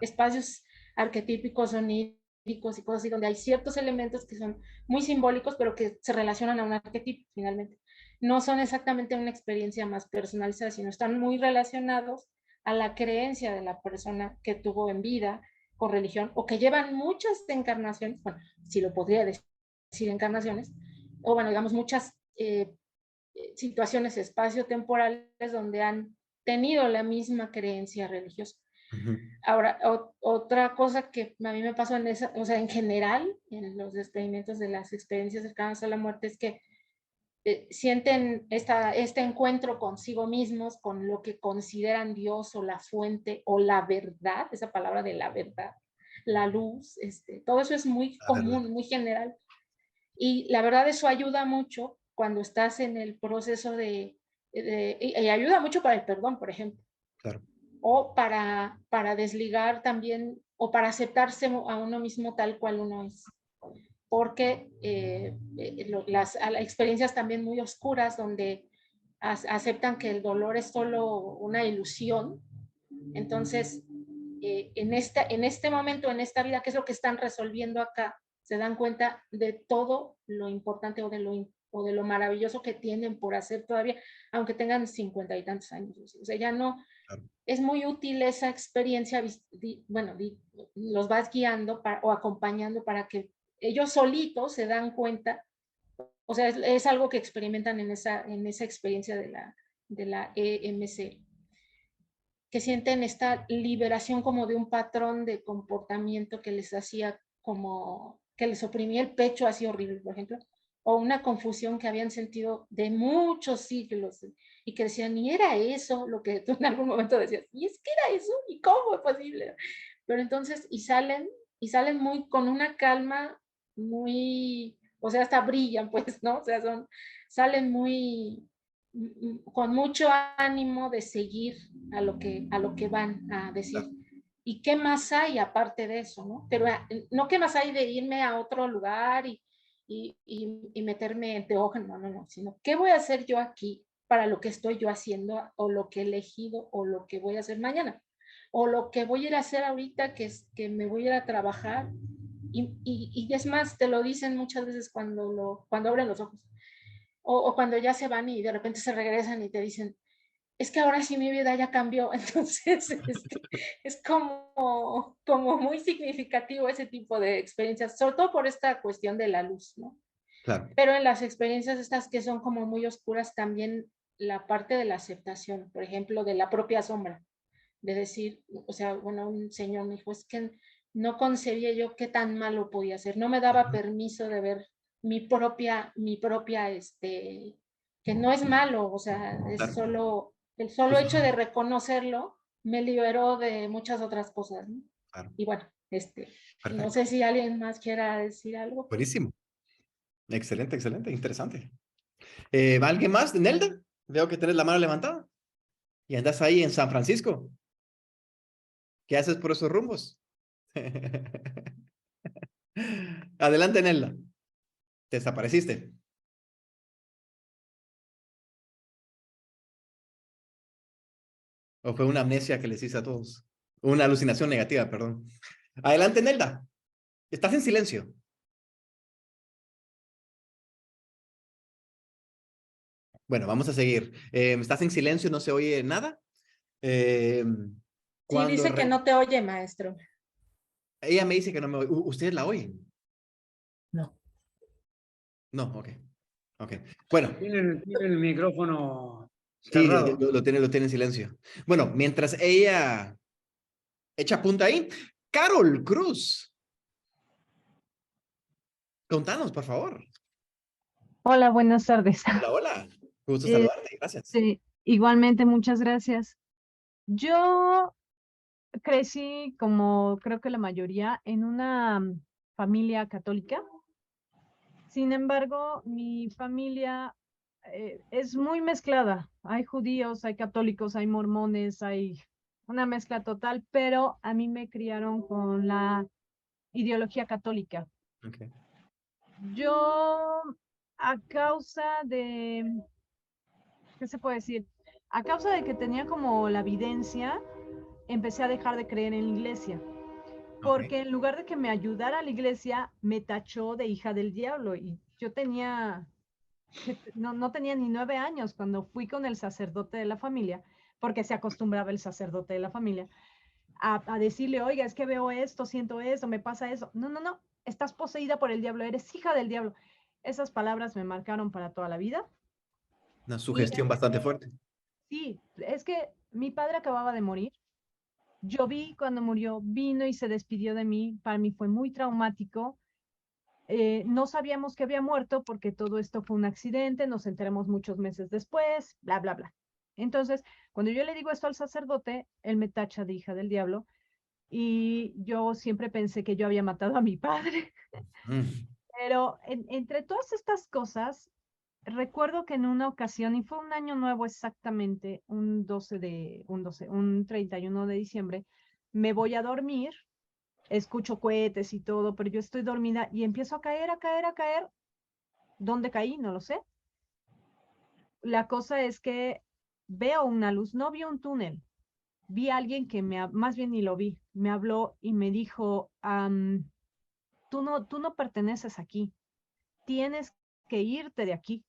espacios arquetípicos, oníricos y cosas así, donde hay ciertos elementos que son muy simbólicos, pero que se relacionan a un arquetipo finalmente. No son exactamente una experiencia más personalizada, sino están muy relacionados a la creencia de la persona que tuvo en vida con religión o que llevan muchas encarnaciones, bueno, si lo podría decir encarnaciones, o bueno, digamos muchas situaciones espaciotemporales donde han tenido la misma creencia religiosa. Ujú. Ahora, otra cosa que a mí me pasó o sea, en general, en los experimentos de las experiencias cercanas a la muerte, es que sienten este encuentro consigo mismos, con lo que consideran Dios o la fuente o la verdad, esa palabra de la verdad, la luz, todo eso es muy La verdad. común, muy general. Y la verdad eso ayuda mucho cuando estás en el proceso y ayuda mucho para el perdón, por ejemplo, Claro. o para desligar también, o para aceptarse a uno mismo tal cual uno es. Porque las experiencias también muy oscuras donde aceptan que el dolor es solo una ilusión, entonces en este momento, en esta vida, ¿qué es lo que están resolviendo acá? Se dan cuenta de todo lo importante o de lo maravilloso que tienen por hacer todavía, aunque tengan 50 y tantos años. O sea, ya no, Claro. es muy útil esa experiencia, bueno, los vas guiando o acompañando para que ellos solitos se dan cuenta, o sea, es algo que experimentan en esa experiencia de la EMC, que sienten esta liberación como de un patrón de comportamiento que les hacía como, que les oprimía el pecho así horrible, por ejemplo, o una confusión que habían sentido de muchos siglos y que decían, y era eso lo que tú en algún momento decías, y es que era eso, y cómo es posible. Pero entonces, y salen muy con una calma muy, o sea, hasta brillan, pues, ¿no? O sea, salen muy, con mucho ánimo de seguir a lo que van a decir. Claro. ¿Y qué más hay aparte de eso, no? Pero no qué más hay de irme a otro lugar y meterme en teógeno, no, sino qué voy a hacer yo aquí para lo que estoy yo haciendo o lo que he elegido o lo que voy a hacer mañana o lo que voy a ir a hacer ahorita que es que me voy a ir a trabajar y es más, te lo dicen muchas veces cuando abren los ojos. o cuando ya se van y de repente se regresan y te dicen, es que ahora sí mi vida ya cambió. Entonces, es como muy significativo ese tipo de experiencias, sobre todo por esta cuestión de la luz, ¿no? Claro, Pero en las experiencias estas que son como muy oscuras, también la parte de la aceptación, por ejemplo, de la propia sombra, de decir, o sea, bueno, un señor me dijo, es que no concebía yo qué tan malo podía ser, no me daba permiso de ver mi propia, que no es malo, o sea, es claro. solo, el solo Pues, hecho de reconocerlo me liberó de muchas otras cosas, ¿no? claro, Y bueno, no perfecto. sé si alguien más quiera decir algo. Buenísimo. Excelente, excelente, interesante. ¿Va alguien más? Nelda, veo que tenés la mano levantada y andas ahí en San Francisco. ¿Qué haces por esos rumbos? Adelante, Nelda. Te desapareciste. ¿O fue una amnesia que les hice a todos? Una alucinación negativa, perdón. Adelante, Nelda. Estás en silencio. Bueno, vamos a seguir. Estás en silencio, no se oye nada. Eh, Sí, cuando dice que no te oye, maestro. ella me dice que no me oye. ¿Ustedes la oyen? No. No, ok. Ok. Bueno, Tienen el micrófono sí, cerrado. lo tiene en silencio. Bueno, mientras ella echa punta ahí, Carol Cruz, contanos, por favor. Hola, buenas tardes. Hola, hola. Gusto saludarte. Gracias. Igualmente, muchas gracias. Yo crecí, como creo que la mayoría, en una familia católica. Sin embargo, mi familia es muy mezclada. Hay judíos, hay católicos, hay mormones, hay una mezcla total, pero a mí me criaron con la ideología católica. Okay. Yo, a causa de, ¿qué se puede decir? A causa de que tenía como la evidencia, empecé a dejar de creer en la iglesia, Okay. porque en lugar de que me ayudara la iglesia, me tachó de hija del diablo y yo tenía, no tenía ni 9 años cuando fui con el sacerdote de la familia, porque se acostumbraba el sacerdote de la familia a decirle, oiga, es que veo esto, siento esto, me pasa eso. No, no, no, estás poseída por el diablo, eres hija del diablo. Esas palabras me marcaron para toda la vida. Una Y sugestión bastante fuerte. sí, es que mi padre acababa de morir. Yo vi cuando murió, vino y se despidió de mí. Para mí fue muy traumático. No sabíamos que había muerto porque todo esto fue un accidente, nos enteramos muchos meses después, bla, bla, bla. Entonces, cuando yo le digo esto al sacerdote, él me tacha de hija del diablo y yo siempre pensé que yo había matado a mi padre. Mm. Pero entre todas estas cosas, recuerdo que en una ocasión, y fue un año nuevo exactamente, un 31 de diciembre, me voy a dormir, escucho cohetes y todo, pero yo estoy dormida y empiezo a caer, a caer, a caer. ¿Dónde caí? No lo sé. La cosa es que veo una luz, no vi un túnel, vi a alguien que más bien ni lo vi, me habló y me dijo, tú no perteneces aquí, tienes que irte de aquí.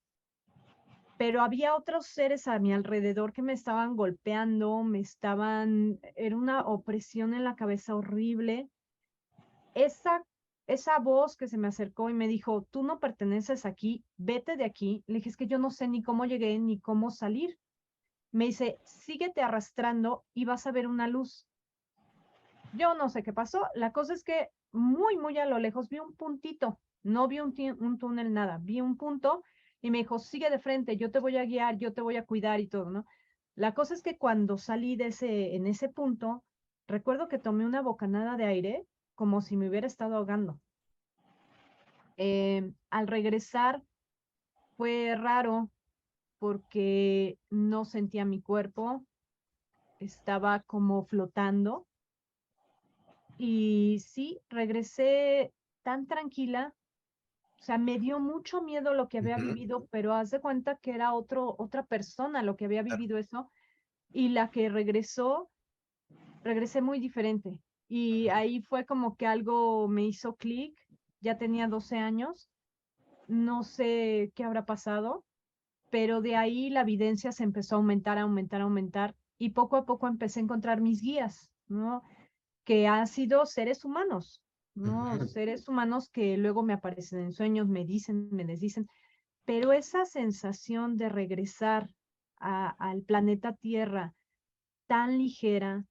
Pero había otros seres a mi alrededor que me estaban golpeando, era una opresión en la cabeza horrible. Esa voz que se me acercó y me dijo, tú no perteneces aquí, vete de aquí. Le dije, es que yo no sé ni cómo llegué ni cómo salir. Me dice, síguete arrastrando y vas a ver una luz. Yo no sé qué pasó. La cosa es que muy, muy a lo lejos vi un puntito. No vi un túnel, nada. Vi un punto y me dijo, sigue de frente, yo te voy a guiar, yo te voy a cuidar y todo, ¿no? La cosa es que cuando salí en ese punto, recuerdo que tomé una bocanada de aire como si me hubiera estado ahogando. Al regresar fue raro porque no sentía mi cuerpo, estaba como flotando. Y sí, regresé tan tranquila, o sea, me dio mucho miedo lo que había Ujú. vivido, pero haz de cuenta que era otra persona lo que había Claro. vivido eso, y la que regresé muy diferente. Y ahí fue como que algo me hizo clic, ya tenía 12 años, no sé qué habrá pasado, pero de ahí la evidencia se empezó a aumentar, aumentar, aumentar, y poco a poco empecé a encontrar mis guías, ¿no? Que han sido seres humanos, ¿no? Ujú. Seres humanos que luego me aparecen en sueños, me dicen, me desdicen, pero esa sensación de regresar al planeta Tierra tan ligera,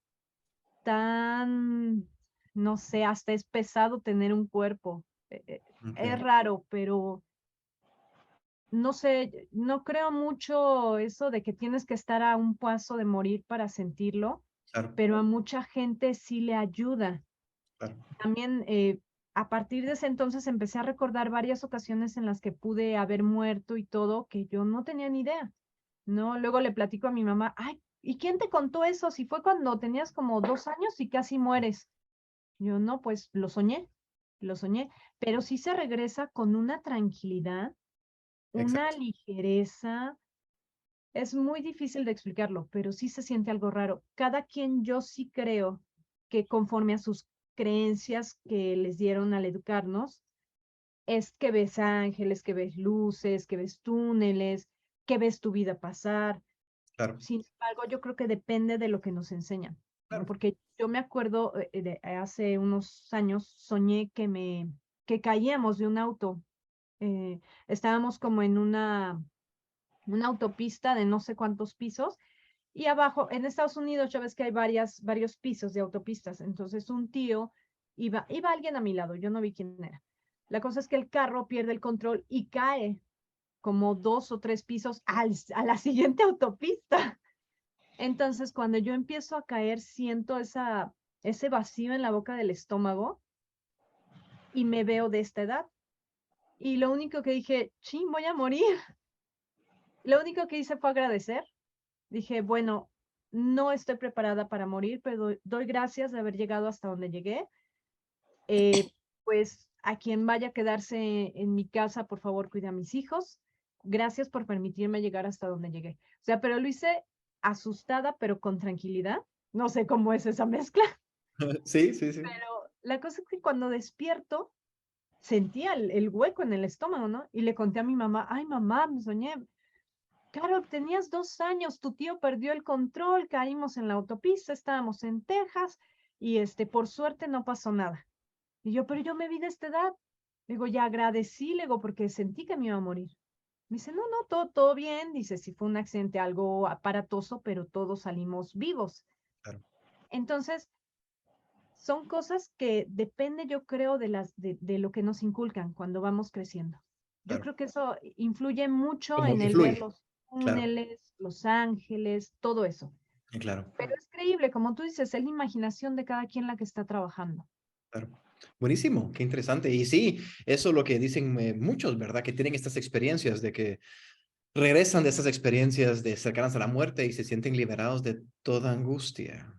tan, no sé, hasta es pesado tener un cuerpo. Es Ok, raro, pero no sé, no creo mucho eso de que tienes que estar a un paso de morir para sentirlo, claro, pero a mucha gente sí le ayuda. claro. También a partir de ese entonces empecé a recordar varias ocasiones en las que pude haber muerto y todo, que yo no tenía ni idea, ¿no? Luego le platico a mi mamá, ay, ¿y quién te contó eso? Si fue cuando tenías como 2 años y casi mueres. Yo no, pues lo soñé, pero sí se regresa con una tranquilidad, una Exacto. ligereza. Es muy difícil de explicarlo, pero sí se siente algo raro. Cada quien yo sí creo que conforme a sus creencias que les dieron al educarnos, es que ves ángeles, que ves luces, que ves túneles, que ves tu vida pasar. Claro, Sin embargo, yo creo que depende de lo que nos enseñan, ¿no? claro. Porque yo me acuerdo de hace unos años soñé que caíamos de un auto. Estábamos como en una autopista de no sé cuántos pisos y abajo, en Estados Unidos, ya ves que hay varios pisos de autopistas. Entonces, un tío iba alguien a mi lado, yo no vi quién era. La cosa es que el carro pierde el control y cae como 2 o 3 pisos a la siguiente autopista. Entonces, cuando yo empiezo a caer, siento ese vacío en la boca del estómago y me veo de esta edad. Y lo único que dije, ching, voy a morir. Lo único que hice fue agradecer. Dije, bueno, no estoy preparada para morir, pero doy gracias de haber llegado hasta donde llegué. Pues a quien vaya a quedarse en mi casa, por favor, cuida a mis hijos. Gracias por permitirme llegar hasta donde llegué. O sea, pero lo hice asustada, pero con tranquilidad. No sé cómo es esa mezcla, Sí, sí, sí. pero la cosa es que cuando despierto, sentía el hueco en el estómago, ¿no? Y le conté a mi mamá, ay, mamá, me soñé. Carol, tenías 2 años, tu tío perdió el control, caímos en la autopista, estábamos en Texas y por suerte no pasó nada. Y yo, pero yo me vi de esta edad. Digo, ya agradecí, le digo, porque sentí que me iba a morir. Me dice, no, no, todo bien. Dice, sí fue un accidente algo aparatoso, pero todos salimos vivos. Claro, Entonces, son cosas que depende, yo creo, de lo que nos inculcan cuando vamos creciendo. Yo claro. creo que eso influye mucho ¿Cómo en el ver influye? los Claro, túneles, los ángeles, todo eso. claro, Pero es creíble, como tú dices, es la imaginación de cada quien la que está trabajando. claro. Buenísimo, qué interesante. Y sí, eso es lo que dicen muchos, ¿verdad? Que tienen estas experiencias de que regresan de esas experiencias de cercanas a la muerte y se sienten liberados de toda angustia.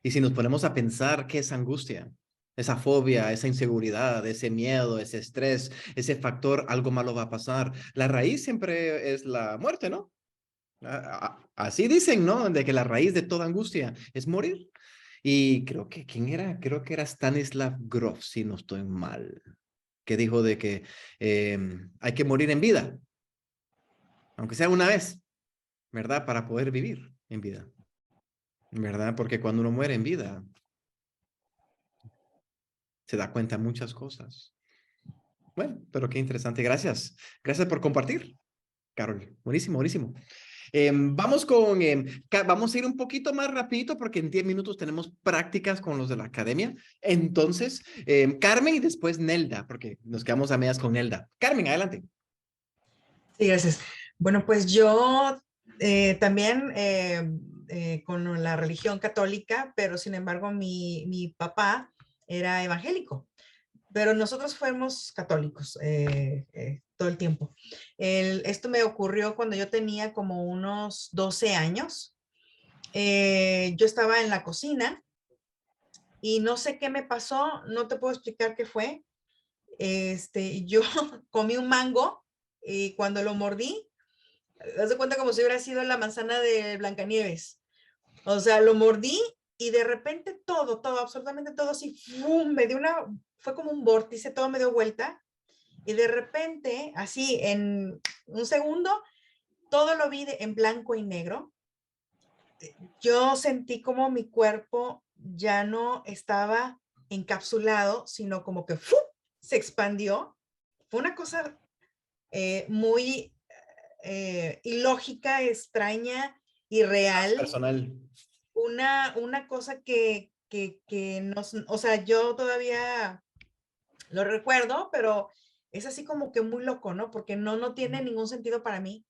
Y si nos ponemos a pensar qué es angustia, esa fobia, esa inseguridad, ese miedo, ese estrés, ese factor, algo malo va a pasar. La raíz siempre es la muerte, ¿no? Así dicen, ¿no? De que la raíz de toda angustia es morir. Y creo que, ¿quién era? Creo que era Stanislav Grof, si no estoy mal, que dijo de que hay que morir en vida, aunque sea una vez, ¿verdad? Para poder vivir en vida, ¿verdad? Porque cuando uno muere en vida, se da cuenta de muchas cosas. Bueno, pero qué interesante. Gracias. Gracias por compartir, Carol. Buenísimo, buenísimo. Vamos a ir un poquito más rapidito porque en 10 minutos tenemos prácticas con los de la academia. Entonces, Carmen y después Nelda, porque nos quedamos a medias con Nelda. Carmen, adelante. Sí, gracias. Bueno, pues yo también con la religión católica, pero sin embargo mi papá era evangélico, pero nosotros fuimos católicos todo el tiempo. Esto me ocurrió cuando yo tenía como unos 12 años. Yo estaba en la cocina y no sé qué me pasó, no te puedo explicar qué fue. Yo comí un mango y cuando lo mordí, haz de cuenta como si hubiera sido la manzana de Blancanieves. O sea, lo mordí y de repente todo, absolutamente todo así, ¡fum! Fue como un vórtice, todo me dio vuelta y de repente, así en un segundo, todo lo vi en blanco y negro, yo sentí como mi cuerpo ya no estaba encapsulado, sino como que ¡fu! Se expandió. Fue una cosa muy ilógica, extraña, irreal. Personal. Una cosa que nos, o sea, yo todavía lo recuerdo, pero es así como que muy loco, ¿no? Porque no tiene ningún sentido para mí.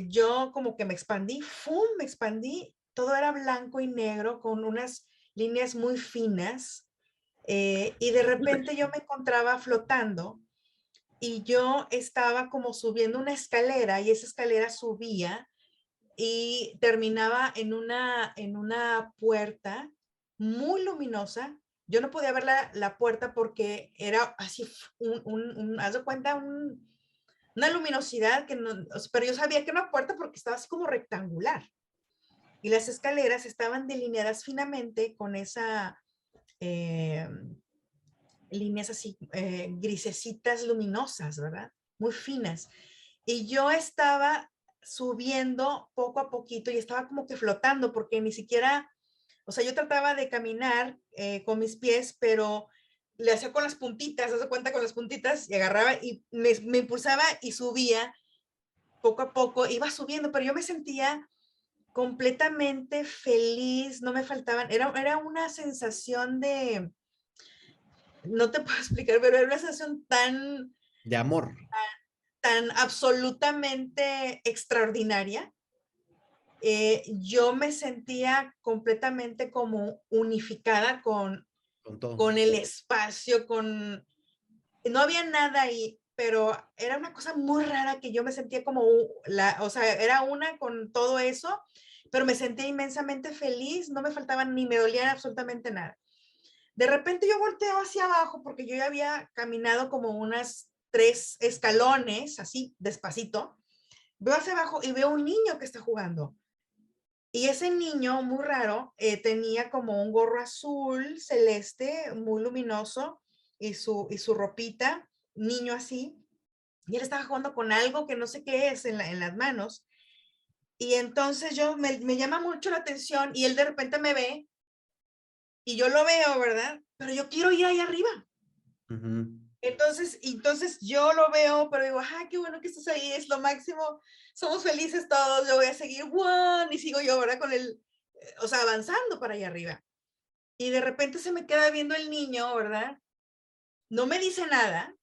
Yo como que me expandí, ¡fum! Me expandí, todo era blanco y negro con unas líneas muy finas y de repente yo me encontraba flotando y yo estaba como subiendo una escalera y esa escalera subía y terminaba en una puerta muy luminosa. Yo no podía ver la puerta porque era así, haz de cuenta, una luminosidad que no, pero yo sabía que era una puerta porque estaba así como rectangular. Y las escaleras estaban delineadas finamente con esa líneas así grisecitas luminosas, ¿verdad? Muy finas. Y yo estaba subiendo poco a poquito y estaba como que flotando porque ni siquiera, o sea, yo trataba de caminar con mis pies, pero le hacía con las puntitas, haz de cuenta con las puntitas y agarraba y me impulsaba y subía poco a poco, iba subiendo, pero yo me sentía completamente feliz, no me faltaban, era una sensación de, no te puedo explicar, pero era una sensación tan, De amor. tan absolutamente extraordinaria. Yo me sentía completamente como unificada Con todo. con el espacio, no había nada ahí, pero era una cosa muy rara que yo me sentía como, o sea, era una con todo eso, pero me sentía inmensamente feliz, no me faltaban ni me dolía absolutamente nada. De repente yo volteo hacia abajo porque yo ya había caminado como unas 3 escalones, así despacito. Veo hacia abajo y veo un niño que está jugando. Y ese niño, muy raro, tenía como un gorro azul, celeste, muy luminoso, y su ropita, niño así. Y él estaba jugando con algo que no sé qué es en las manos. Y entonces me llama mucho la atención y él de repente me ve y yo lo veo, ¿verdad? Pero yo quiero ir ahí arriba. Entonces yo lo veo, pero digo, qué bueno que estás ahí, es lo máximo, somos felices todos, yo voy a seguir, y sigo yo, ¿verdad? Con o sea, avanzando para allá arriba. Y de repente se me queda viendo el niño, ¿verdad? No me dice nada,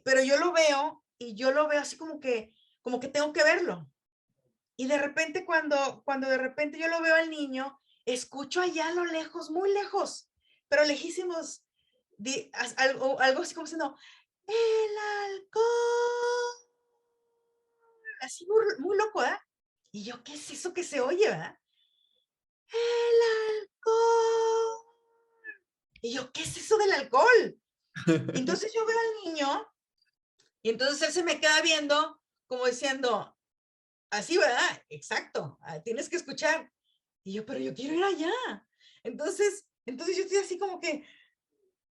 pero yo lo veo y yo lo veo así como que tengo que verlo. Y de repente cuando de repente yo lo veo al niño, escucho allá a lo lejos, muy lejos, pero lejísimos, algo así como diciendo, el halcón, así muy, muy loco, ¿eh? Y yo, ¿qué es eso que se oye, verdad? El alcohol. Y yo, ¿qué es eso del alcohol? Y entonces yo veo al niño y entonces él se me queda viendo como diciendo, así, ¿verdad? Exacto, tienes que escuchar. Y yo, pero yo quiero ir allá. Entonces yo estoy así como que,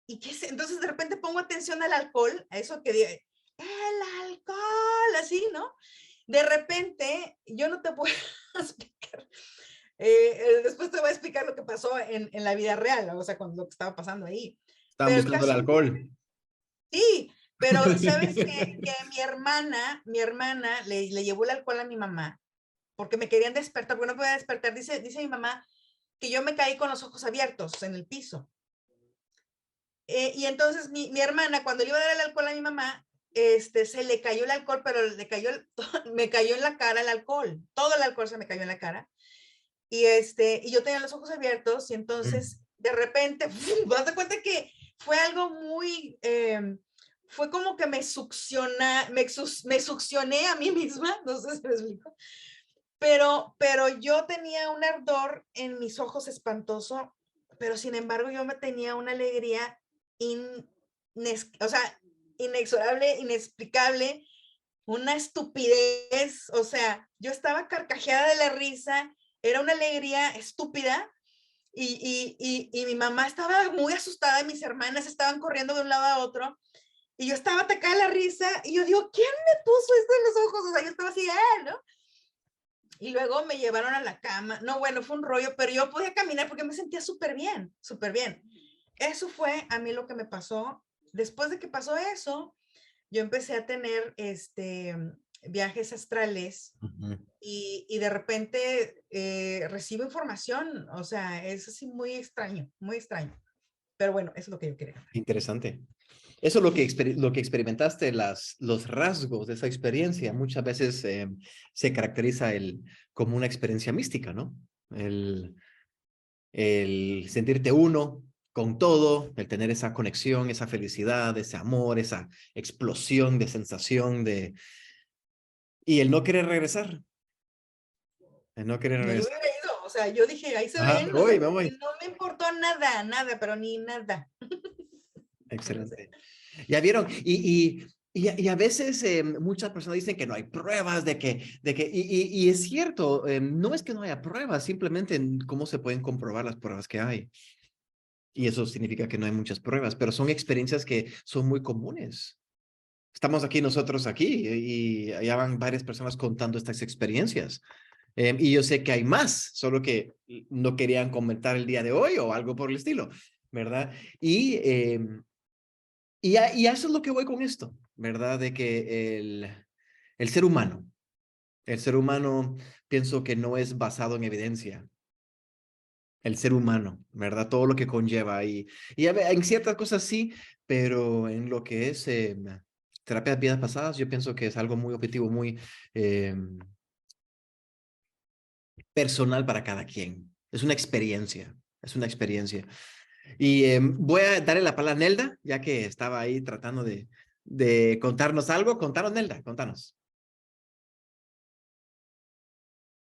¿y qué es? Entonces de repente pongo atención al alcohol, a eso que dice, el alcohol, así, ¿no? De repente, yo no te puedo explicar. Después te voy a explicar lo que pasó en la vida real, o sea, con lo que estaba pasando ahí. Estaban Pero buscando el alcohol. sí, pero sabes que mi hermana le llevó el alcohol a mi mamá porque me querían despertar, porque no podía despertar. Dice mi mamá que yo me caí con los ojos abiertos en el piso. Y entonces mi hermana, cuando le iba a dar el alcohol a mi mamá, se le cayó el alcohol, pero me cayó en la cara el alcohol. Todo el alcohol se me cayó en la cara. Y yo tenía los ojos abiertos y entonces de repente, vas de cuenta que fue algo muy, fue como que me succioné a mí misma, no sé si me explico, pero yo tenía un ardor en mis ojos espantoso, pero sin embargo yo me tenía una alegría o sea, inexorable, inexplicable, una estupidez, o sea, yo estaba carcajeada de la risa, era una alegría estúpida y mi mamá estaba muy asustada y mis hermanas estaban corriendo de un lado a otro Y yo estaba atacada de la risa y yo digo, ¿quién me puso esto en los ojos? O sea, yo estaba así, ¿no? Y luego me llevaron a la cama. No, bueno, fue un rollo, pero yo podía caminar porque me sentía súper bien, súper bien. Eso fue a mí lo que me pasó. Después de que pasó eso, yo empecé a tener viajes astrales y de repente recibo información. O sea, es así muy extraño, muy extraño. Pero bueno, eso es lo que yo quería. Interesante. Eso es lo que experimentaste, los rasgos de esa experiencia, muchas veces se caracteriza como una experiencia mística, ¿no? El sentirte uno con todo, el tener esa conexión, esa felicidad, ese amor, esa explosión de sensación y el no querer regresar. El no querer Me regresar. hubiera ido, o sea, yo dije, ahí se Ah, ven, me o sea, voy, me voy. no me importó nada, nada, pero ni nada. Excelente. Ya vieron, y a veces muchas personas dicen que no hay pruebas y es cierto, no es que no haya pruebas, simplemente cómo se pueden comprobar las pruebas que hay. Y eso significa que no hay muchas pruebas, pero son experiencias que son muy comunes. Estamos aquí nosotros aquí y ya van varias personas contando estas experiencias. Y yo sé que hay más, solo que no querían comentar el día de hoy o algo por el estilo, ¿verdad? Y a eso es lo que voy con esto, ¿verdad? De que el ser humano pienso que no es basado en evidencia. El ser humano, ¿verdad? Todo lo que conlleva en ciertas cosas sí, pero en lo que es terapias de vidas pasadas, yo pienso que es algo muy objetivo, muy personal para cada quien. Es una experiencia, es una experiencia. Y voy a darle la palabra a Nelda, ya que estaba ahí tratando de contarnos algo. Contanos, Nelda, contanos.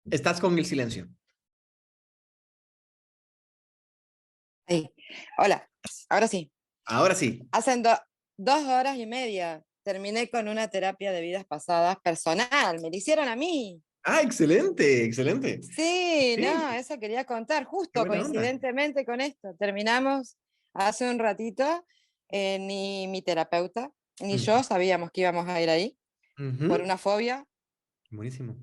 Estás con el silencio. Ahí. Hola, ahora sí. Ahora sí. Hace 2 horas y media terminé con una terapia de vidas pasadas personal. Me la hicieron a mí. Ah, excelente, excelente. Sí, Sí, no, eso quería contar. qué Justo buena onda. coincidentemente con esto. Terminamos hace un ratito. Ni mi terapeuta ni yo sabíamos que íbamos a ir ahí por Ujú. una fobia. Buenísimo.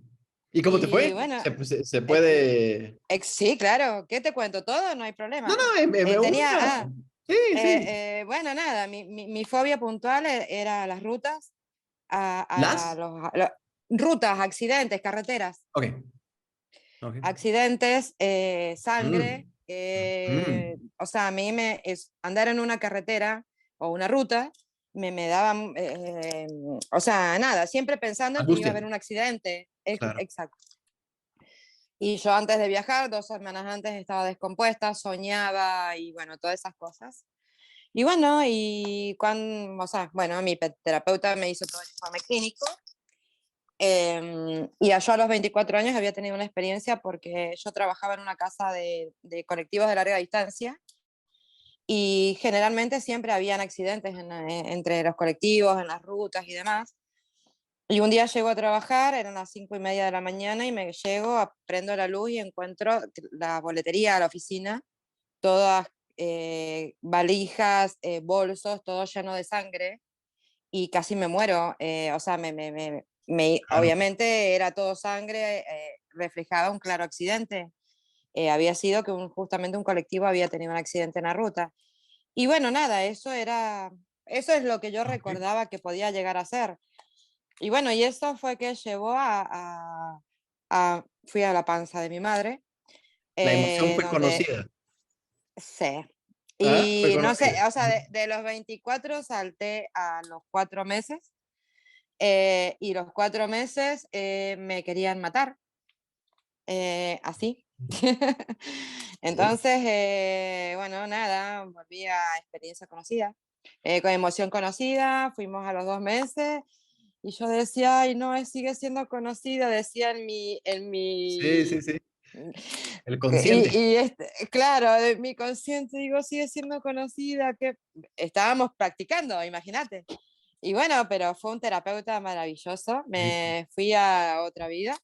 ¿Y cómo te Y fue? bueno, Se eh, puede... sí, claro. ¿Qué te cuento? Todo, no hay No, problema. no, Tenía, Sí, sí. bueno, nada, mi fobia puntual era las rutas, ¿Las? rutas, accidentes, carreteras, Ok, ok. accidentes, sangre, Mm, mm. o sea, a mí andar en una carretera o una ruta me daba, o sea, nada, siempre pensando en que iba a Angustia, haber un accidente. claro. Exacto. Y yo antes de viajar, 2 semanas antes, estaba descompuesta, soñaba y bueno, todas esas cosas. Y bueno, o sea, bueno, mi terapeuta me hizo todo el informe clínico. Y yo a los 24 años había tenido una experiencia porque yo trabajaba en una casa de colectivos de larga distancia y generalmente siempre habían accidentes entre los colectivos, en las rutas y demás. Y un día llego a trabajar, eran las 5:30 de la mañana y me llego, prendo la luz y encuentro la boletería a la oficina, todas valijas, bolsos, todo lleno de sangre y casi me muero. O sea, Claro. obviamente era todo sangre, reflejaba un claro accidente. Había sido que justamente un colectivo había tenido un accidente en la ruta. Y bueno, nada, eso es lo que yo Ok. recordaba que podía llegar a ser. Y bueno, y eso fue que llevó fui a la panza de mi madre, La emoción fue donde conocida. sé. Ah, fue Y no sé, conocida. o sea, de los 24 salté a los 4 meses, y los 4 meses me querían matar, así. Sí. Entonces, bueno, nada, volví a experiencia conocida, con emoción conocida, fuimos a los 2 meses y yo decía, ay, no, sigue siendo conocida, decía Sí, sí, sí. mm, El consciente. claro, de mi consciente, digo, sigue siendo conocida, que estábamos practicando, imagínate. Y bueno, pero fue un terapeuta maravilloso, Buenísimo. me fui a otra vida,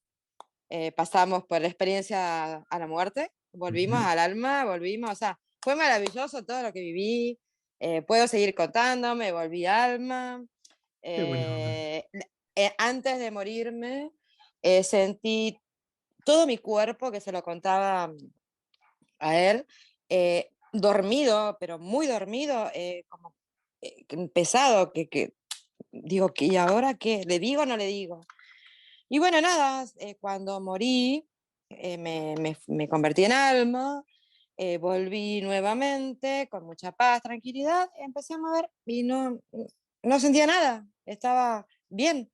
pasamos por la experiencia a la muerte, volvimos Ujú. al alma, volvimos, o sea, fue maravilloso todo lo que viví, Puedo seguir contando, me volví alma. Qué buena onda. Antes de morirme, sentí todo mi cuerpo, que se lo contaba a él, dormido, pero muy dormido, como pesado, que digo, ¿y ahora qué? ¿Le digo o no le digo? Y bueno, nada, cuando morí, me convertí en alma, volví nuevamente con mucha paz, tranquilidad, empecé a mover y no sentía nada, estaba bien.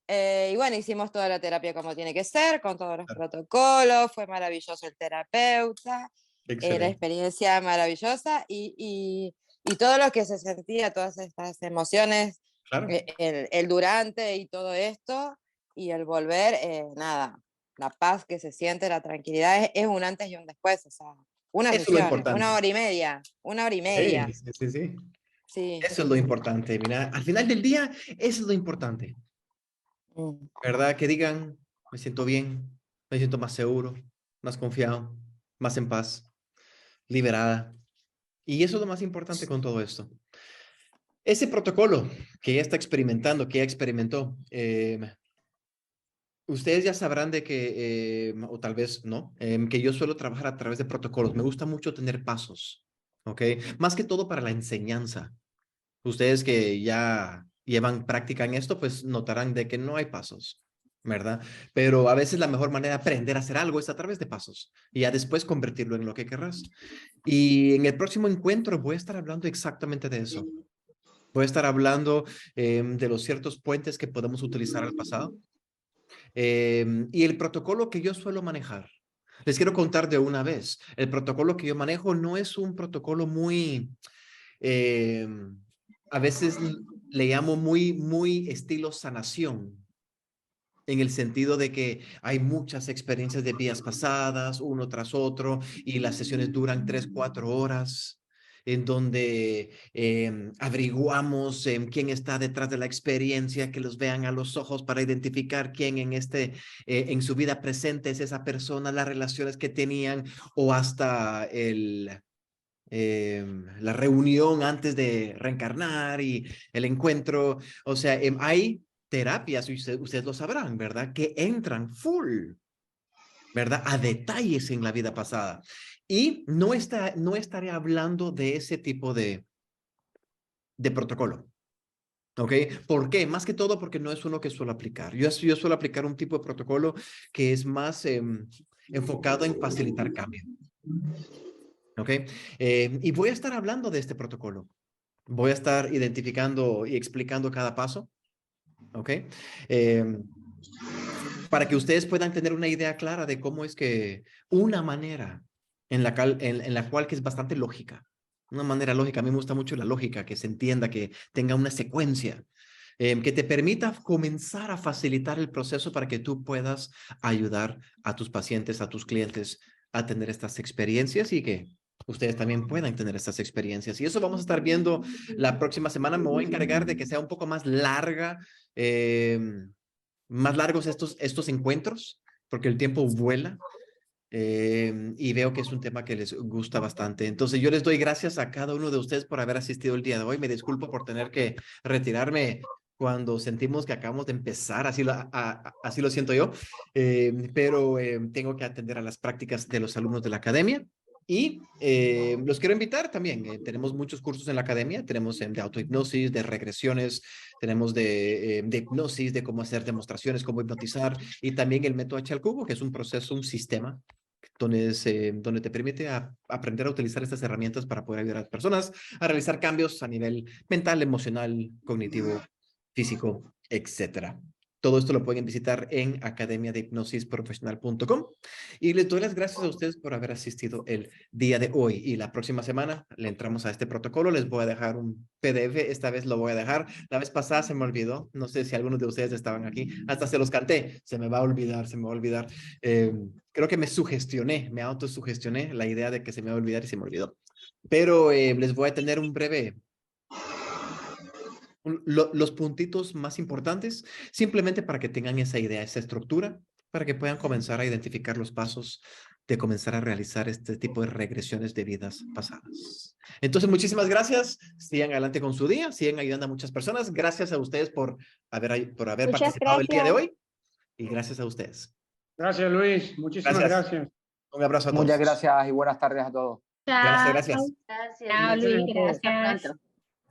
Y bueno, hicimos toda la terapia como tiene que ser, con todos los Claro. protocolos, fue maravilloso el terapeuta, la Excelente. experiencia maravillosa y todo lo que se sentía, todas estas emociones, Claro. el durante y todo esto, y el volver, nada, la paz que se siente, la tranquilidad, es un antes y un después, o sea, una Eso es lo sesión, importante. 1 hora y media, 1 hora y media, Sí, sí, sí, sí. sí. Eso es lo importante. Mira, al final del día, eso es lo importante. Mm. ¿Verdad? Que digan, me siento bien, me siento más seguro, más confiado, más en paz, liberada. Y eso es lo más importante con todo esto. Ese protocolo que ya está experimentando, que ya experimentó, ustedes ya sabrán de que, o tal vez no, que yo suelo trabajar a través de protocolos. Me gusta mucho tener pasos, ¿ok? Más que todo para la enseñanza. Ustedes que ya llevan práctica en esto, pues notarán de que no hay pasos, ¿verdad? Pero a veces la mejor manera de aprender a hacer algo es a través de pasos y ya después convertirlo en lo que querrás. Y en el próximo encuentro voy a estar hablando exactamente de eso. Voy a estar hablando de los ciertos puentes que podemos utilizar al pasado y el protocolo que yo suelo manejar. Les quiero contar de una vez. El protocolo que yo manejo no es un protocolo muy, eh, a veces le llamo muy estilo sanación, en el sentido de que hay muchas experiencias de vidas pasadas, uno tras otro, y las sesiones duran 3, 4 horas, en donde averiguamos quién está detrás de la experiencia, que los vean a los ojos para identificar quién en su vida presente es esa persona, las relaciones que tenían, o hasta la reunión antes de reencarnar y el encuentro. O sea, hay terapias, y ustedes lo sabrán, ¿verdad? Que entran full, ¿verdad? A detalles en la vida pasada. Y no estaré hablando de ese tipo de protocolo. ¿Ok? ¿Por qué? Más que todo porque no es uno que suelo aplicar. Yo suelo aplicar un tipo de protocolo que es más enfocado en facilitar cambio. ¿Ok? Y voy a estar hablando de este protocolo. Voy a estar identificando y explicando cada paso, ¿ok? Para que ustedes puedan tener una idea clara de cómo es que una manera en la cual que es bastante lógica, una manera lógica, a mí me gusta mucho la lógica, que se entienda, que tenga una secuencia, que te permita comenzar a facilitar el proceso para que tú puedas ayudar a tus pacientes, a tus clientes a tener estas experiencias y que ustedes también puedan tener estas experiencias. Y eso vamos a estar viendo la próxima semana. Me voy a encargar de que sea un poco más larga, más largos estos encuentros, porque el tiempo vuela. Y veo que es un tema que les gusta bastante. Entonces yo les doy gracias a cada uno de ustedes por haber asistido el día de hoy. Me disculpo por tener que retirarme cuando sentimos que acabamos de empezar, así lo siento yo, pero tengo que atender a las prácticas de los alumnos de la academia. Y los quiero invitar también. Tenemos muchos cursos en la academia. Tenemos de autohipnosis, de regresiones, tenemos de hipnosis, de cómo hacer demostraciones, cómo hipnotizar, y también el método H al cubo, que es un proceso, un sistema donde te permite aprender a utilizar estas herramientas para poder ayudar a las personas a realizar cambios a nivel mental, emocional, cognitivo, físico, etcétera. Todo esto lo pueden visitar en academiadehipnosisprofesional.com y les doy las gracias a ustedes por haber asistido el día de hoy. Y la próxima semana le entramos a este protocolo. Les voy a dejar un PDF. Esta vez lo voy a dejar. La vez pasada se me olvidó. No sé si algunos de ustedes estaban aquí. Hasta se los canté. Se me va a olvidar, se me va a olvidar. Creo que me sugestioné, me autosugestioné la idea de que se me va a olvidar y se me olvidó. Pero les voy a tener un breve los puntitos más importantes, simplemente para que tengan esa idea, esa estructura, para que puedan comenzar a identificar los pasos de comenzar a realizar este tipo de regresiones de vidas pasadas. Entonces, muchísimas gracias. Sigan adelante con su día, sigan ayudando a muchas personas. Gracias a ustedes por haber Muchas participado el día de gracias. hoy y gracias a ustedes. Gracias, Luis. Muchísimas gracias. Un abrazo a todos. Muchas gracias y buenas tardes a todos. Gracias, gracias. Chao, Luis, gracias.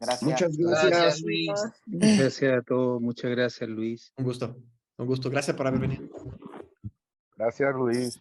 Gracias. Muchas Gracias, gracias. Luis. Gracias a todos. Muchas gracias, Luis. Un gusto. Un gusto. Gracias por haber venido. Gracias, Luis.